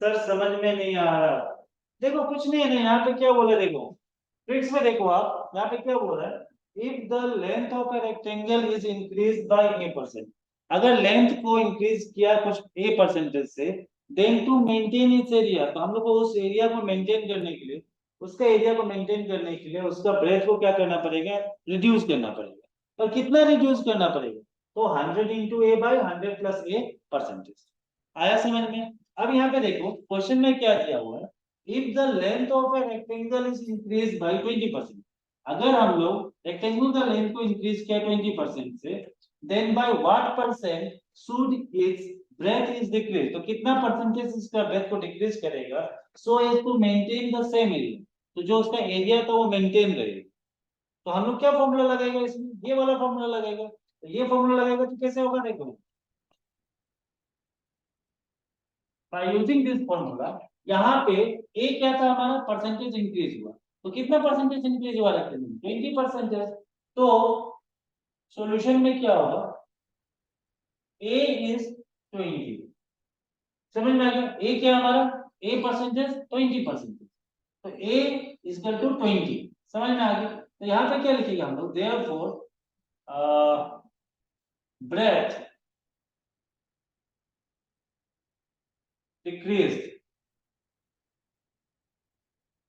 सर समझ में नहीं आ रहा। देखो कुछ नहीं है ना, यहाँ पे क्या बोला देखो, ट्रिक्स में देखो आप, यहाँ पे क्या बोल रहा है, if the length of a rectangle is increase by a%, अगर लेंथ को इंक्रीज किया कुछ a% से, then to maintain its area, तो हम लोग को उस एरिया को मेंटेन करने के लिए, उसका एरिया को मेंटेन करने के लिए उसका ब्रेथ को क्या करना पड़ेगा, रिड्यूस करना पड़ेगा। और कितना रिड्यूस करना पड़ेगा, तो 100 इंटू ए बाई 100 + a%। आया समझ में? अब यहाँ पे देखो क्वेश्चन में क्या दिया हुआ है, if the length of a rectangle is increase bye 20%, अगर हम लोग रेक्टेंगल का लेंथ को इंक्रीज किया 20% से, then by what percent should its breadth is decrease, तो कितना परसेंटेज इसका ब्रेथ को डिक्रीज करेगा, so as to maintain the same area, तो जो उसका एरिया था वो मेंटेन रहेगा। तो हम लोग क्या फॉर्मूला लगेगा इसमें, ये वाला फॉर्मूला लगेगा, तो ये फॉर्मूला लगेगा तो कैसे होगा देखो, by using this formula, यहाँ पे ए क्या था हमारा, परसेंटेज इंक्रीज हुआ, तो कितना परसेंटेज इंक्रीज हुआ रखते हैं 20%। तो सॉल्यूशन में क्या होगा, ए इज 20, समझ में आ गया, ए क्या हमारा, ए परसेंटेज 20%, तो ए इजकल टू 20, समझ में आ गया। तो यहाँ पे क्या लिखेगा हम लोग, therefore breadth decrease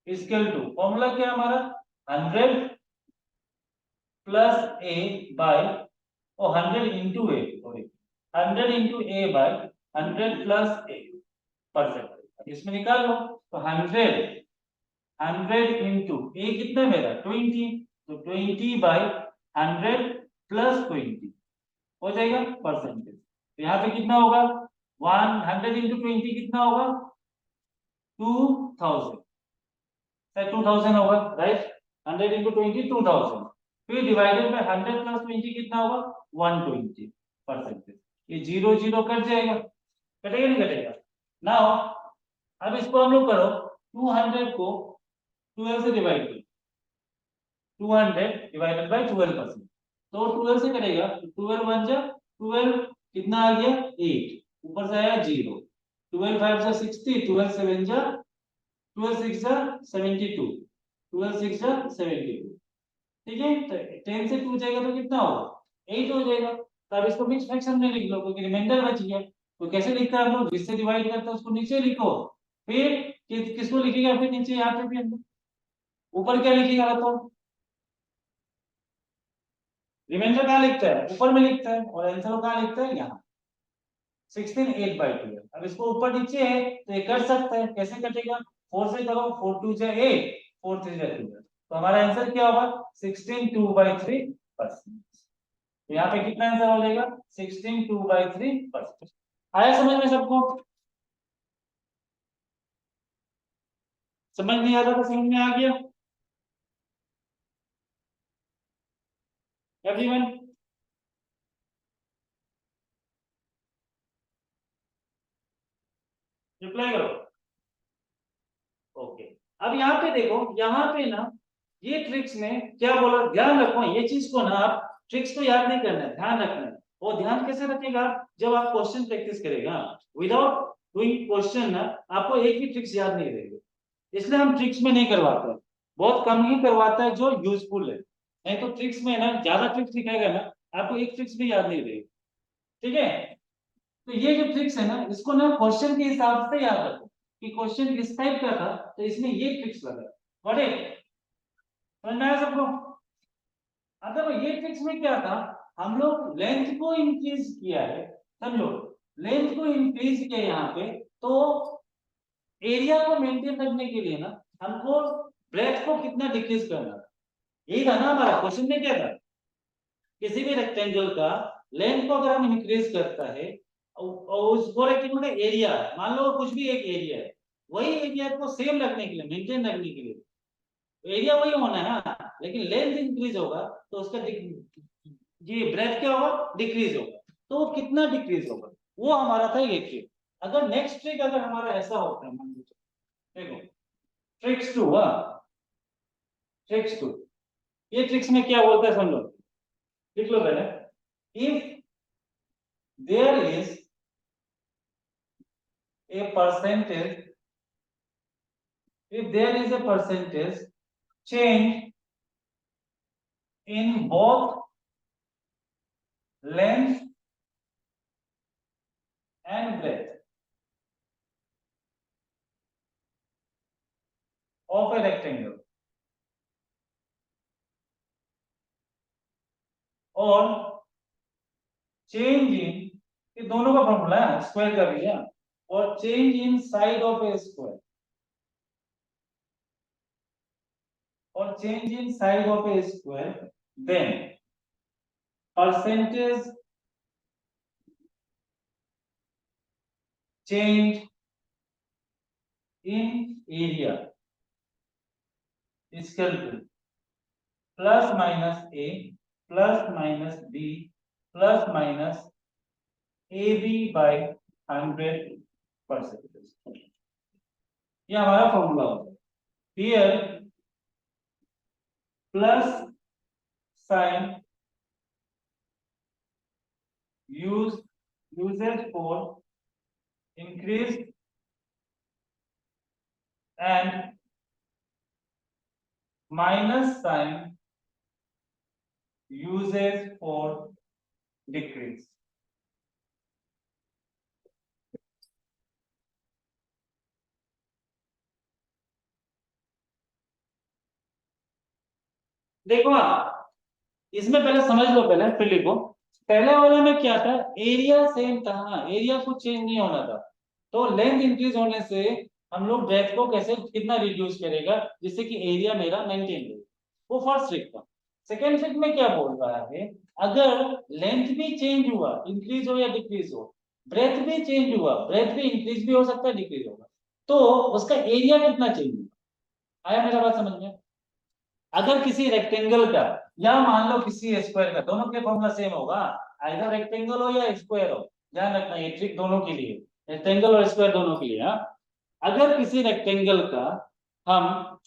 is equal to, formula क्या हमारा, 100 प्लस ए बाय, और 100 into A, sorry 100 into A by 100 + a%, इसमें निकाल लो, तो 100 इंटू ए कितना मेरा 20, तो 20/100 + 20 हो जाएगा परसेंटेज, तो यहाँ पे कितना होगा, 100 इंटू 20 कितना होगा, 2000, 2000 होगा, राइट, 100 इंटू 20 2000, फिर डिवाइडेड बाय 100 + 20 कितना होगा, 120%। ये जीरो जीरो कट जाएगा, कटेगा नहीं कटेगा, नाउ अब इसको हम लोग करो, 200 को 12 से डिवाइड करो, 200 डिवाइडेड बाय 12%, तो 12 से करेगा, 12 वन जा 12, कितना आ गया 8, ऊपर से आया 0, 12 5 जा 60, 12 7 जा 12 6 जा 72, 12 6 जा 72, ठीक है, तो 10 से 2 जाएगा तो कितना होगा 8 हो जाएगा। तो अब इसको मिक्स फ्रैक्शन में लिख लो क्योंकि रिमाइंडर बच गया, तो कैसे लिखते हैं हम लोग, जिससे डिवाइड करते हैं उसको नीचे लिखो, फिर किसको लिखेगा, फिर नीचे यहाँ पे भी हम लोग ऊपर क्या लिखेगा, तो रिमाइंडर कहाँ लिखता है, ऊपर में लिखता है, और आंसर कहाँ लिखता है, यहाँ 16 8/12। अब इसको ऊपर नीचे है तो ये कट सकता है, कैसे कटेगा, 4 से करो, 4 2 जा 8, 4 3 जा 2, तो हमारा आंसर क्या होगा 16 2/3%। तो यहाँ पे कितना आंसर हो जाएगा 16 2/3%। आया समझ में सबको, समझ नहीं आ रहा था, समझ में आ गया एवरीवन? रिप्लाई करो। ओके, अब यहाँ पे देखो, यहाँ पे ना ये ट्रिक्स में क्या बोला, ध्यान रखो ये चीज को ना, आप ट्रिक्स को याद नहीं करना है, ध्यान रखना है। और ध्यान कैसे रखेगा, जब आप क्वेश्चन प्रैक्टिस करेगा। विदाउट डूइंग क्वेश्चन ना आपको एक भी ट्रिक्स याद नहीं रहेगी, इसलिए हम ट्रिक्स में नहीं करवाते, बहुत कम ही करवाता है जो यूजफुल है। नहीं तो ट्रिक्स में ना ज्यादा ट्रिक्स सिखाएगा ना, आपको एक ट्रिक्स भी याद नहीं रहेगी। ठीक है, तो ये जो ट्रिक्स है ना, इसको ना क्वेश्चन के हिसाब से याद रखो कि क्वेश्चन किस टाइप का था, तो इसमें ये ट्रिक्स लगा। Got it? समझ में आया सबको? अब ये ट्रिक्स में क्या था, हम लोग लेंथ को इंक्रीज किया है, समझो, लेंथ को इंक्रीज किया यहाँ पे, तो एरिया को मेंटेन रखने के लिए ना हमको ब्रेथ को कितना डिक्रीज करना था, यही था ना हमारा क्वेश्चन में। क्या था, किसी भी रेक्टेंगल का लेंथ को अगर हम इंक्रीज करता है, और उस रेक्टेंगल का एरिया, मान लो कुछ भी एक एरिया है, वही एरिया को सेम रखने के लिए, मेंटेन रखने के लिए, एरिया वही होना है ना, लेकिन लेंथ इंक्रीज होगा तो उसका ये ब्रेथ क्या होगा, डिक्रीज होगा। तो वो कितना डिक्रीज होगा, वो हमारा था ये ट्रिक। अगर नेक्स्ट ट्रिक अगर हमारा ऐसा होता है, मान लीजिए देखो, ट्रिक्स टू, ट्रिक्स टू, ये ट्रिक्स में क्या बोलता है समझो, लिख लो पहले। इफ देयर इज a percentage, if there is a percentage change in both length and breadth of a rectangle, और change in, ये दोनों का फॉर्मूला है, स्क्वायर का भी है, और change in side of a square, और change in side of a square, then percentage change in area is calculated plus minus A plus minus B plus minus A B by 100%। ये हमारा formula होता है। Here plus sign uses for increase and minus sign uses for decrease। देखो इसमें पहले समझ लो, पहले फिर लिखो। पहले वाले में क्या था, एरिया सेम था, एरिया कुछ चेंज नहीं होना था, तो लेंथ इंक्रीज होने से हम लोग ब्रेथ को कैसे कितना रिड्यूस करेगा जिससे कि एरिया मेरा मेंटेन रहे, वो फर्स्ट ट्रिक था। सेकेंड ट्रिक में क्या बोल रहा है, अगर लेंथ भी चेंज हुआ, इंक्रीज हो या डिक्रीज हो, ब्रेथ भी चेंज हुआ, ब्रेथ भी इंक्रीज भी हो सकता है, डिक्रीज होगा, तो उसका एरिया कितना चेंज होगा। आया मेरा बात समझ में? अगर किसी रेक्टेंगल का या मान लो किसी स्क्वायर का, दोनों के फॉर्मूला सेम होगा, आइदर रेक्टेंगल हो या स्क्वायर हो, ध्यान रखना ये ट्रिक दोनों के लिए, रेक्टेंगल और स्क्वायर दोनों के लिए। अगर किसी रेक्टेंगल का हम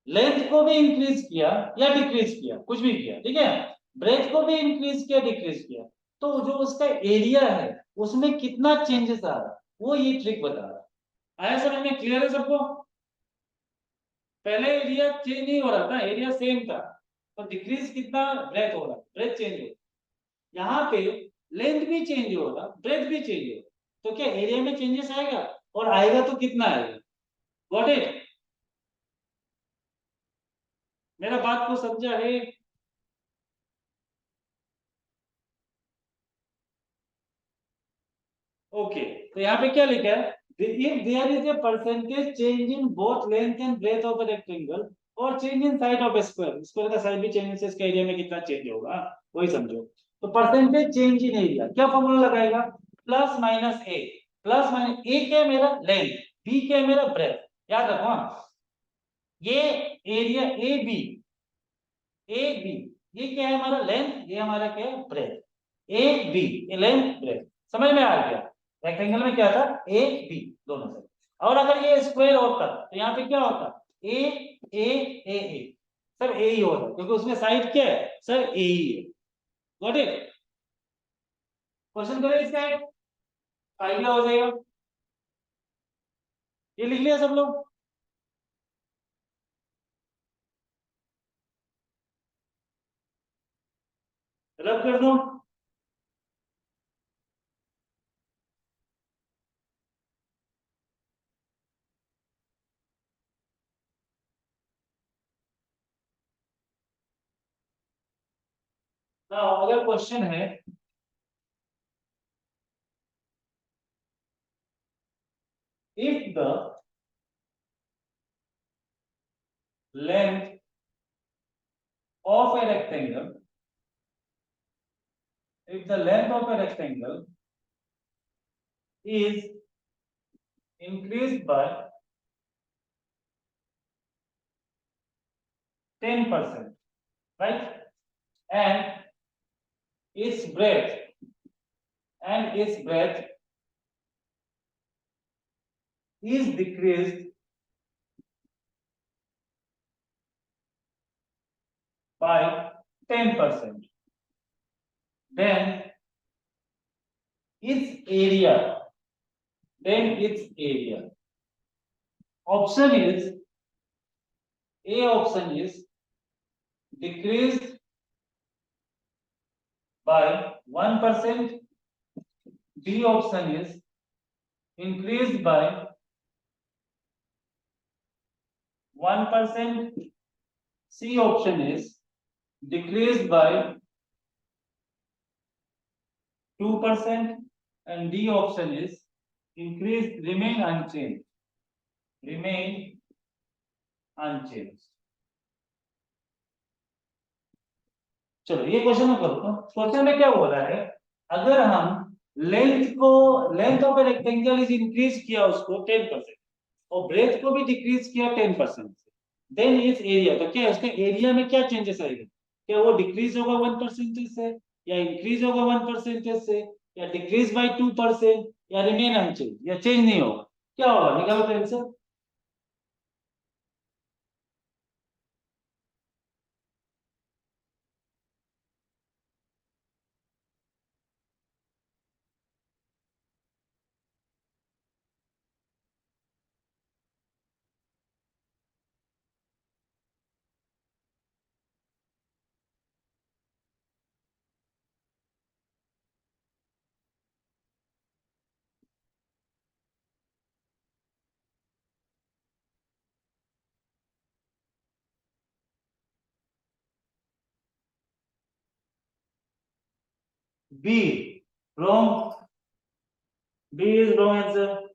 लेंथ को भी इंक्रीज किया या डिक्रीज किया, कुछ भी किया, ठीक है, ब्रेथ को भी इंक्रीज किया डिक्रीज किया, तो जो उसका एरिया है उसमें कितना चेंजेस आ रहा है, वो ये ट्रिक बता रहा है। आया समझ में? क्लियर है सबको? पहले एरिया चेंज नहीं हो रहा था, एरिया सेम था, तो डिक्रीज कितना, ब्रेथ हो रहा, ब्रेथ चेंज हो रहा। यहाँ पे लेंथ भी चेंज हो रहा, ब्रेथ भी चेंज हो रहा, तो क्या एरिया में चेंजेस आएगा, और आएगा तो कितना आएगा। Got it? मेरा बात को समझा है? ओके, तो यहाँ पे क्या लिखा है, if there is a percentage change in both length and breadth of a rectangle और change in side of a square, square का साइड भी चेंज है, इसका एरिया में कितना चेंज होगा वही समझो। तो परसेंटेज चेंज इन एरिया क्या फॉर्मूला लगाएगा, plus minus A, plus minus ए क्या है मेरा लेंथ, बी क्या है मेरा ब्रेथ, याद रखो। ये area A B, A B, ये क्या है हमारा लेंथ, ये हमारा क्या है breadth, A B, length breadth, समझ में आ गया? रेक्टेंगल में क्या था, ए बी दोनों से। और अगर ये स्क्वायर होता तो यहाँ पे क्या होता, ए ए ए ए, सर ए ही होता क्योंकि उसमें साइड क्या है सर, ए ही है। Got it? क्वेश्चन करें इसका, आइडिया हो जाएगा। ये लिख लिया सब लोग? रब कर दो। ना अगर क्वेश्चन है, if the length of a rectangle, if the length of a rectangle is increased by 10%, right? And its breadth its breadth is decreased by 10%, then its area, option is, A option is decreased by 1%, B option is increased by 1%, C option is decreased by 2%, and D option is increased, remain unchanged. चलो ये question में करो तो question में क्या हो रहा है, अगर हम length of a rectangle is increase किया उसको 10% और ब्रेथ को भी डिक्रीज किया 10% से, देन इस एरिया, तो क्या इसके एरिया में क्या चेंजेस आएगा, क्या वो डिक्रीज होगा 1% से, या इंक्रीज होगा 1% से, या डिक्रीज बाय 2%, या रिमेन अनचेंज, या चेंज नहीं होगा, क्या होगा, निकालो तो answer. B wrong, B is wrong answer.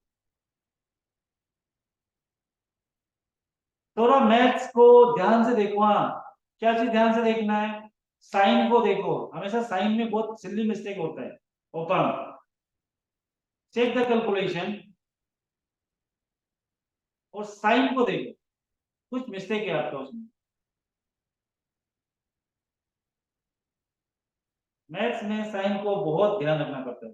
थोड़ा मैथ्स को ध्यान से देखो, हाँ क्या चीज ध्यान से देखना है, साइन को देखो, हमेशा साइन में बहुत सिली मिस्टेक होता है। ओपन, चेक द कैलकुलेशन और साइन को देखो, कुछ मिस्टेक है आपका उसमें। मैथ्स में साइन को बहुत ध्यान रखना पड़ता है।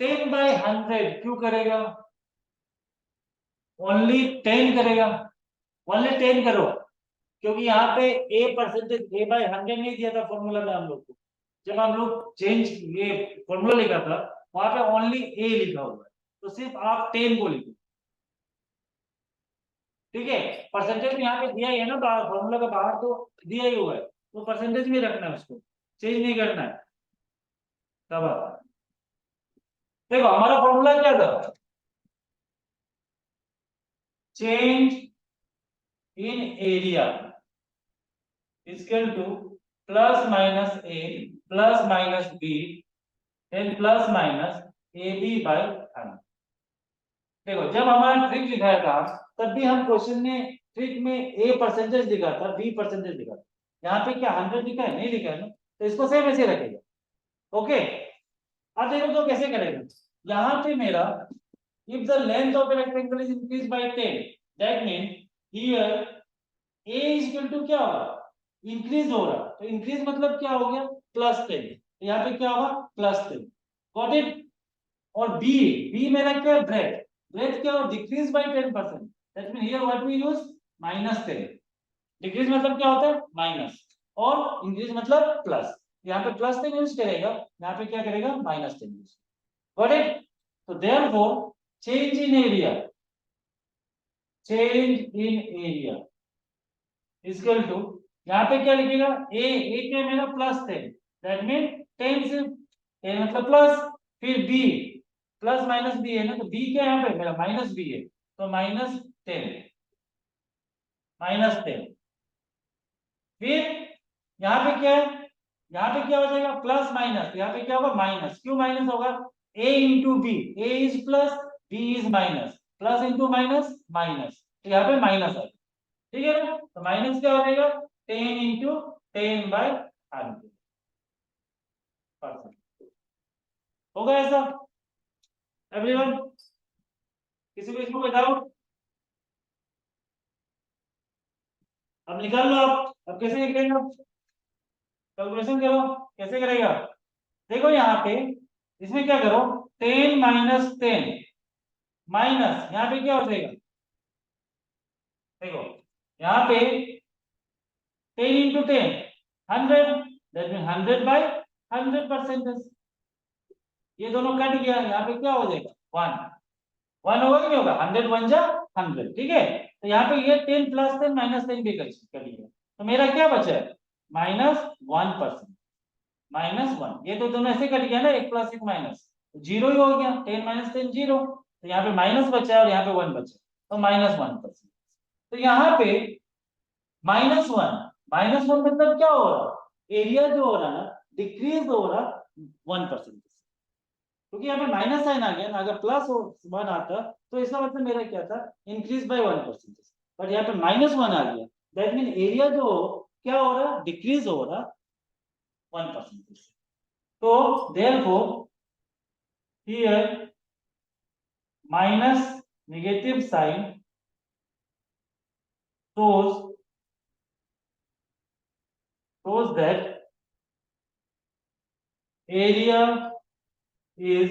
टेन बाई 100 क्यों करेगा, ओनली 10 करेगा, ओनली 10 करो, क्योंकि यहाँ पे ए परसेंटेज ए बाई 100 नहीं दिया था फॉर्मूला में हम लोग को, जब हम लोग चेंज ये फॉर्मूला लिखा था वहां पे ओनली ए लिखा हुआ है, तो सिर्फ आप 10 को लिखो, ठीक है। परसेंटेज में यहाँ पे दिया ही है ना, फॉर्मूला का बाहर तो दिया ही हुआ है, तो परसेंटेज में रखना है उसको, चेंज नहीं करना है। तब देखो हमारा फॉर्मूला क्या था, change in area equal to plus minus A plus minus B and plus minus A B by 100। देखो जब हमारा ट्रिक लिखाया था तब भी हम क्वेश्चन में ट्रिक में ए परसेंटेज लिखा था, बी परसेंटेज लिखा था, यहाँ पे क्या 100 लिखा है? नहीं लिखा है ना, तो इसको सेम ऐसे रखेगा। ओके, अब देखो तो कैसे करेगा। यहाँ पे मेरा if the length of a rectangle is increased by 10, that means here a is equal to क्या होगा? इंक्रीज हो रहा, तो इंक्रीज मतलब क्या हो गया? +10, यहाँ पे क्या होगा? +10। Got it? और बी, बी मेरा क्या है? ब्रेथ, ब्रेथ क्या हो? Decrease by 10%, that mean here what we use? -10। Decrease मतलब क्या होता है? माइनस, और इंक्रीज मतलब प्लस। यहाँ पे +10 यूज करेगा, यहाँ पे क्या करेगा? -10 यूज। Got it? तो therefore change in area, change in area equal to, यहाँ पे क्या लिखेगा? ए क्या मेरा? +10, दैट मीन 10 से 10 मतलब प्लस, फिर बी प्लस माइनस बी है ना, तो बी क्या यहाँ पे मेरा? -बी है, तो -10, -10। फिर यहाँ पे क्या है? यहाँ पे क्या हो जाएगा? प्लस माइनस, यहाँ पे क्या होगा? माइनस। क्यों माइनस होगा? A into B, A is plus, B is minus, plus into minus minus, तो यहाँ पे माइनस है। ठीक है ना, तो माइनस क्या हो जाएगा? 10 इंटू 10/100 परसेंट। होगा ऐसा एवरीवन? किसी को इसमें कोई डाउट? अब निकाल लो आप, अब कैसे निकलेगा? कैलकुलेशन करो, कैसे करेगा? देखो यहाँ पे इसमें क्या करो, 10 - 10 माइनस, यहाँ पे क्या हो जाएगा? देखो यहाँ पे 10 इंटू 10 100, दैट मीन 100/100%। ये दोनों कट गया, यहाँ पे क्या हो जाएगा? 1, 1 होगा कि नहीं होगा? 100 1 जा 100, ठीक है। तो यहाँ पे ये 10 + 10 -10 भी कर लिया, तो मेरा क्या बचा है? -1%, -1। ये तो दोनों ऐसे कट गया ना, 1 + 1 माइनस, तो जीरो ही हो गया। 10 - 10 जीरो, तो यहाँ पे माइनस बचा है और यहाँ पे 1 बचा, तो -1%। तो यहाँ पे -1, -1 मतलब क्या हो रहा? एरिया जो हो रहा ना, डिक्रीज हो रहा 1%, क्योंकि यहाँ पे माइनस साइन आ गया ना। अगर +1 आता तो इसका मतलब मेरा क्या था? इंक्रीज बाय 1%, बट यहाँ पे -1 आ गया, दैट मीन एरिया जो क्या हो रहा? डिक्रीज हो रहा 1%। तो therefore here minus negative sign shows that area is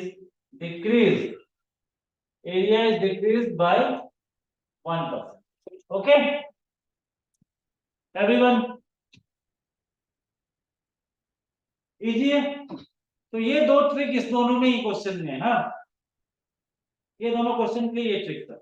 decreased, area is decreased by 1%. Okay, everyone, easy है? तो ये दो ट्रिक इस दोनों में ही क्वेश्चन में है ना, ये दोनों क्वेश्चन के लिए ये ट्रिक था।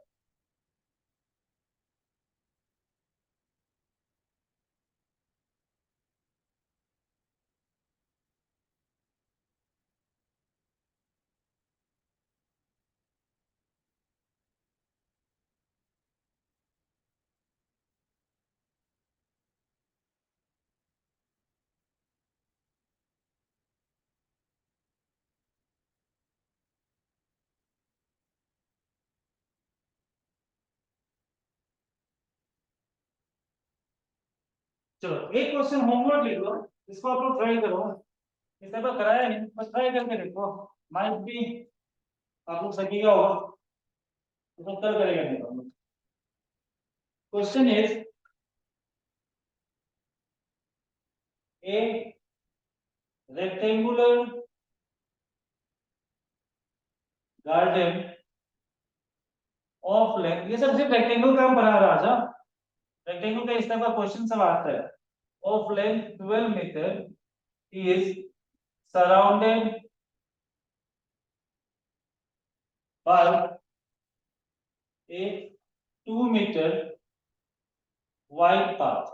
चलो एक क्वेश्चन होमवर्क लिख लो, इसको आप लोग ट्राई करो। इस दफा कराया नहीं, बस ट्राई करके देखो, माइट भी आप लोग सकीगा होगा, तो कल करेगा नहीं तो। Question is a rectangular garden of length, ये सब सिर्फ रेक्टेंगल का हम बना रहा था, रेक्टेंगल का इस तरह का क्वेश्चन सब आता है। Of length 12 metre is surrounded by a 2 meter wide path.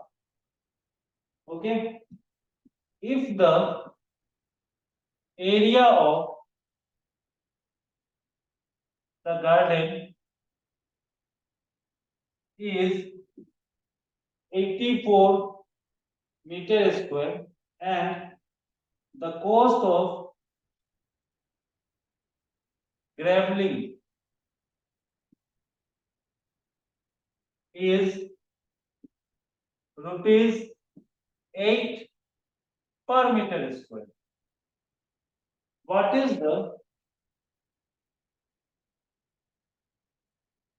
Okay, if the area of the garden is 84 meter square and the cost of graveling is ₹8 per meter square. What is the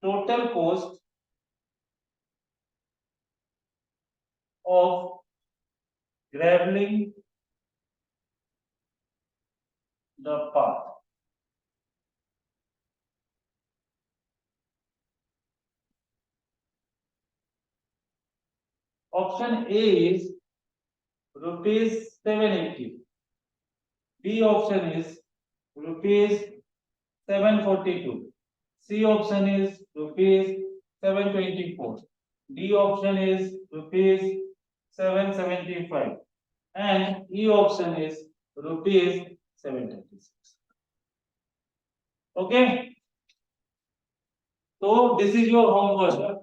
total cost of graveling the path? Option A is ₹780. B option is ₹742. C option is ₹724. D option is ₹775. And E option is ₹736. Okay. So this is your homework.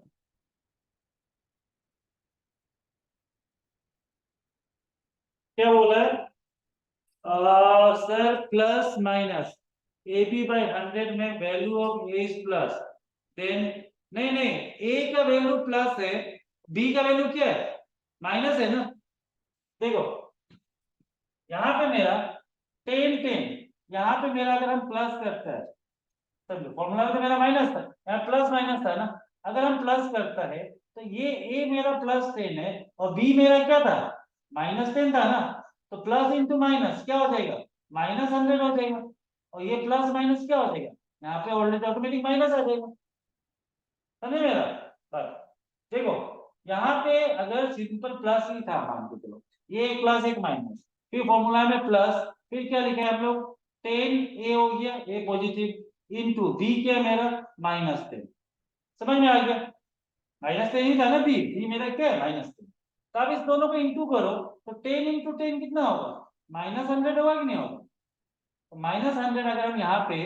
क्या बोला है? Sir plus minus A B by 100 में value of A is plus, then नहीं A का value plus है, B का value क्या है? माइनस है ना। देखो यहाँ पे मेरा 10 यहाँ पे मेरा अगर हम प्लस करता है, समझो फॉर्मूला तो मेरा माइनस था, यहाँ प्लस माइनस था ना। अगर हम प्लस करता है तो ये ए मेरा +10 है और बी मेरा क्या था? -10 था ना। तो प्लस इंटू माइनस क्या हो जाएगा? -100 हो जाएगा। और ये प्लस माइनस क्या हो जाएगा? यहाँ पे ऑलरेडी ऑटोमेटिक माइनस आ जाएगा। समझे मेरा? बस देखो यहाँ पे अगर सिंपल प्लस ही था मान के चलो, ये एक प्लस एक माइनस, फिर फॉर्मूला में प्लस, फिर क्या लिखा है हम लोग? 10 ए हो गया, ए पॉजिटिव, इंटू बी क्या है मेरा? -10। समझ में आ गया? -10 ही था ना बी मेरा क्या है? -10। तो अब इस दोनों को इंटू करो तो 10 इंटू 10 कितना होगा? -100 होगा कि नहीं होगा? तो -100 अगर हम यहाँ पे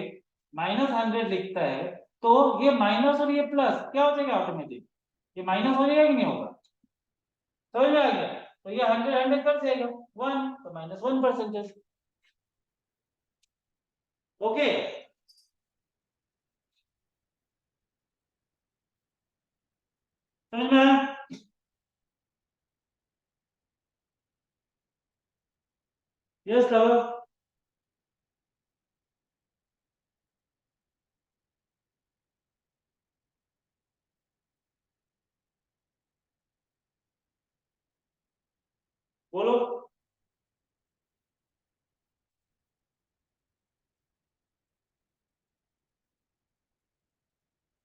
-100 लिखता है तो ये माइनस और ये प्लस क्या हो जाएगा? ऑटोमेटिक ये माइनस हो जाएगा कि नहीं होगा? समझ में आ गया? तो ये 100 कर जाएगा 1, तो -1%। ओके समझ में आया? Yes love. बोलो।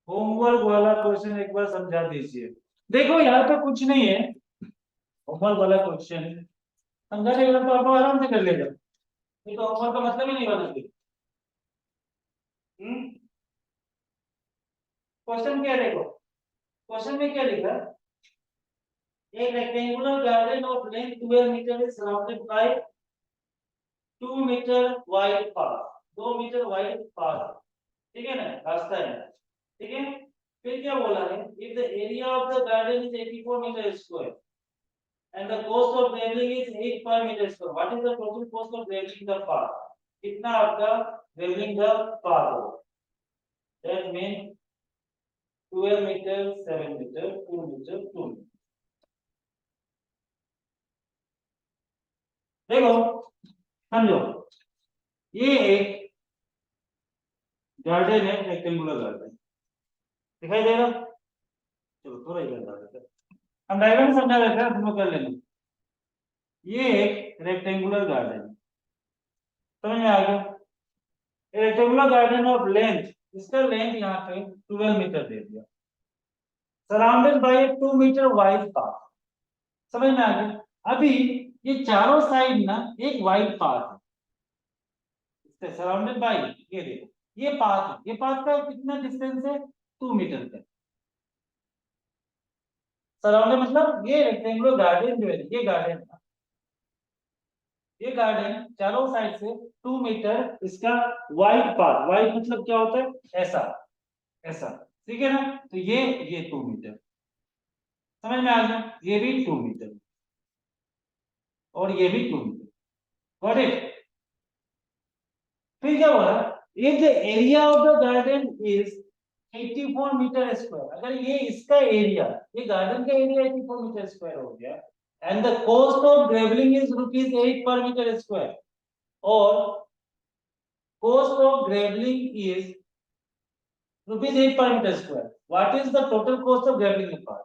होमवर्क वाला क्वेश्चन एक बार समझा दीजिए। देखो यहाँ पे कुछ नहीं है, होमवर्क वाला क्वेश्चन समझा देगा तो आप आराम से कर लेगा। ये तो होमवर्क का मतलब ही नहीं बना। क्वेश्चन क्या देखो, क्वेश्चन में क्या लिखा? एक rectangular garden of length 12 metre is surrounded by 2 metre wide path, 2 metre wide path, ठीक है ना, रास्ता है, ठीक है। फिर क्या बोला है? If the area of the garden is 84 metre square and the cost of traveling is 8 per meter square, what is the total cost of traveling the path? कितना आपका traveling the path होगा? That means 12 metre, 7 metre, 2 metre, 2 metre. देखो समझो, ये एक garden है, rectangular garden दिखाई दे रहा? चलो थोड़ा इधर जा देते हैं, हम डायग्राम समझा देते हैं, तुम लोग कर लेना। ये एक रेक्टेंगुलर गार्डन समझ में आ गया? रेक्टेंगुलर गार्डन ऑफ लेंथ, इसका लेंथ यहाँ पे 12 मीटर दे दिया, surrounded by 2 metre wide path. समझ में आ गया? अभी ये चारों साइड ना एक वाइड पाथ है, इससे सराउंडेड बाय, ये देखो ये पाथ है, ये पाथ का कितना डिस्टेंस है? 2 मीटर का। सराउंडेड मतलब ये रेक्टेंगुलर गार्डन जो है, ये गार्डन, ये गार्डन चारों साइड से 2 मीटर इसका वाइड पाथ, वाइड मतलब क्या होता है? ऐसा ऐसा, ठीक है ना। तो ये 2 मीटर, समझ में आ गया? ये भी 2 मीटर और ये भी 2 मीटर, गॉट इट? फिर क्या बोला? If the area of the garden is 84 metre square. अगर ये इसका एरिया, ये गार्डन का एरिया 84 मीटर स्क्वायर हो गया, and the cost of gravelling is ₹8 per metre square, और cost of graveling is ₹8 per meter square. What is the total cost of graveling the path?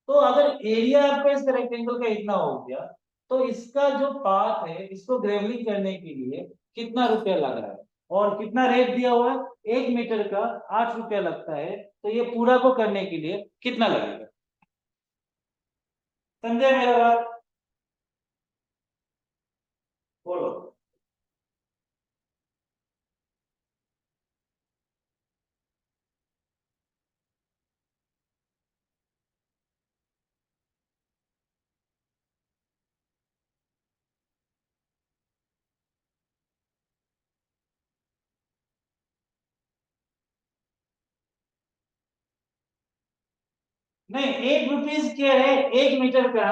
तो अगर एरिया आपका इस rectangle का इतना हो गया, तो इसका जो पाथ है इसको ग्रेवलिंग करने के लिए कितना रुपया लग रहा है, और कितना रेट दिया हुआ है, 1 मीटर का 8 रुपया लगता है, तो ये पूरा को करने के लिए कितना लगेगा? समझे मेरा बात? बोलो। नहीं, 1 रुपीज क्या है, 1 मीटर का।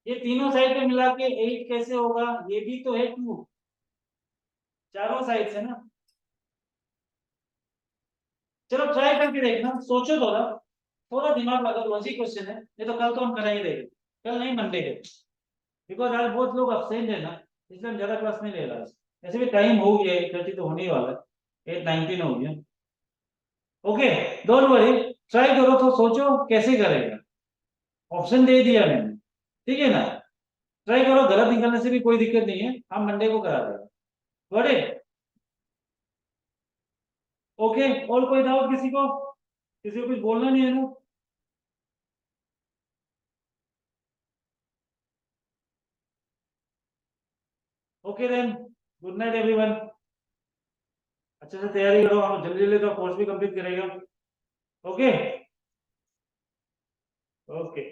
ये तीनों साइड पे मिला के 8 कैसे होगा? ये भी तो है 2, चारों साइड से ना। चलो ट्राई करके देखना, सोचो थोड़ा, थोड़ा दिमाग लगा, लॉजिक क्वेश्चन है, नहीं तो कल तो हम करा ही देंगे। कल नहीं, मंडे है, बिकॉज आज बहुत लोग अब्सेंट है ना, इसलिए हम ज्यादा क्लास नहीं ले रहा। ऐसे भी टाइम हो गया, 8:30 तो होने ही वाला है, 8:19 हो गया। ओके, डोंट वरी, ट्राई करो तो सोचो कैसे करेगा। ऑप्शन दे दिया मैंने, ठीक है ना? ट्राई करो, गलत निकलने से भी कोई दिक्कत नहीं है, हम मंडे को करा देंगे। Got it? ओके, और कोई डाउट किसी को? किसी को कुछ बोलना नहीं है ना? Okay then, good night everyone. अच्छे से तैयारी करो, हम जल्दी जल्दी तो कोर्स भी कंप्लीट करेगा। ओके। ओके।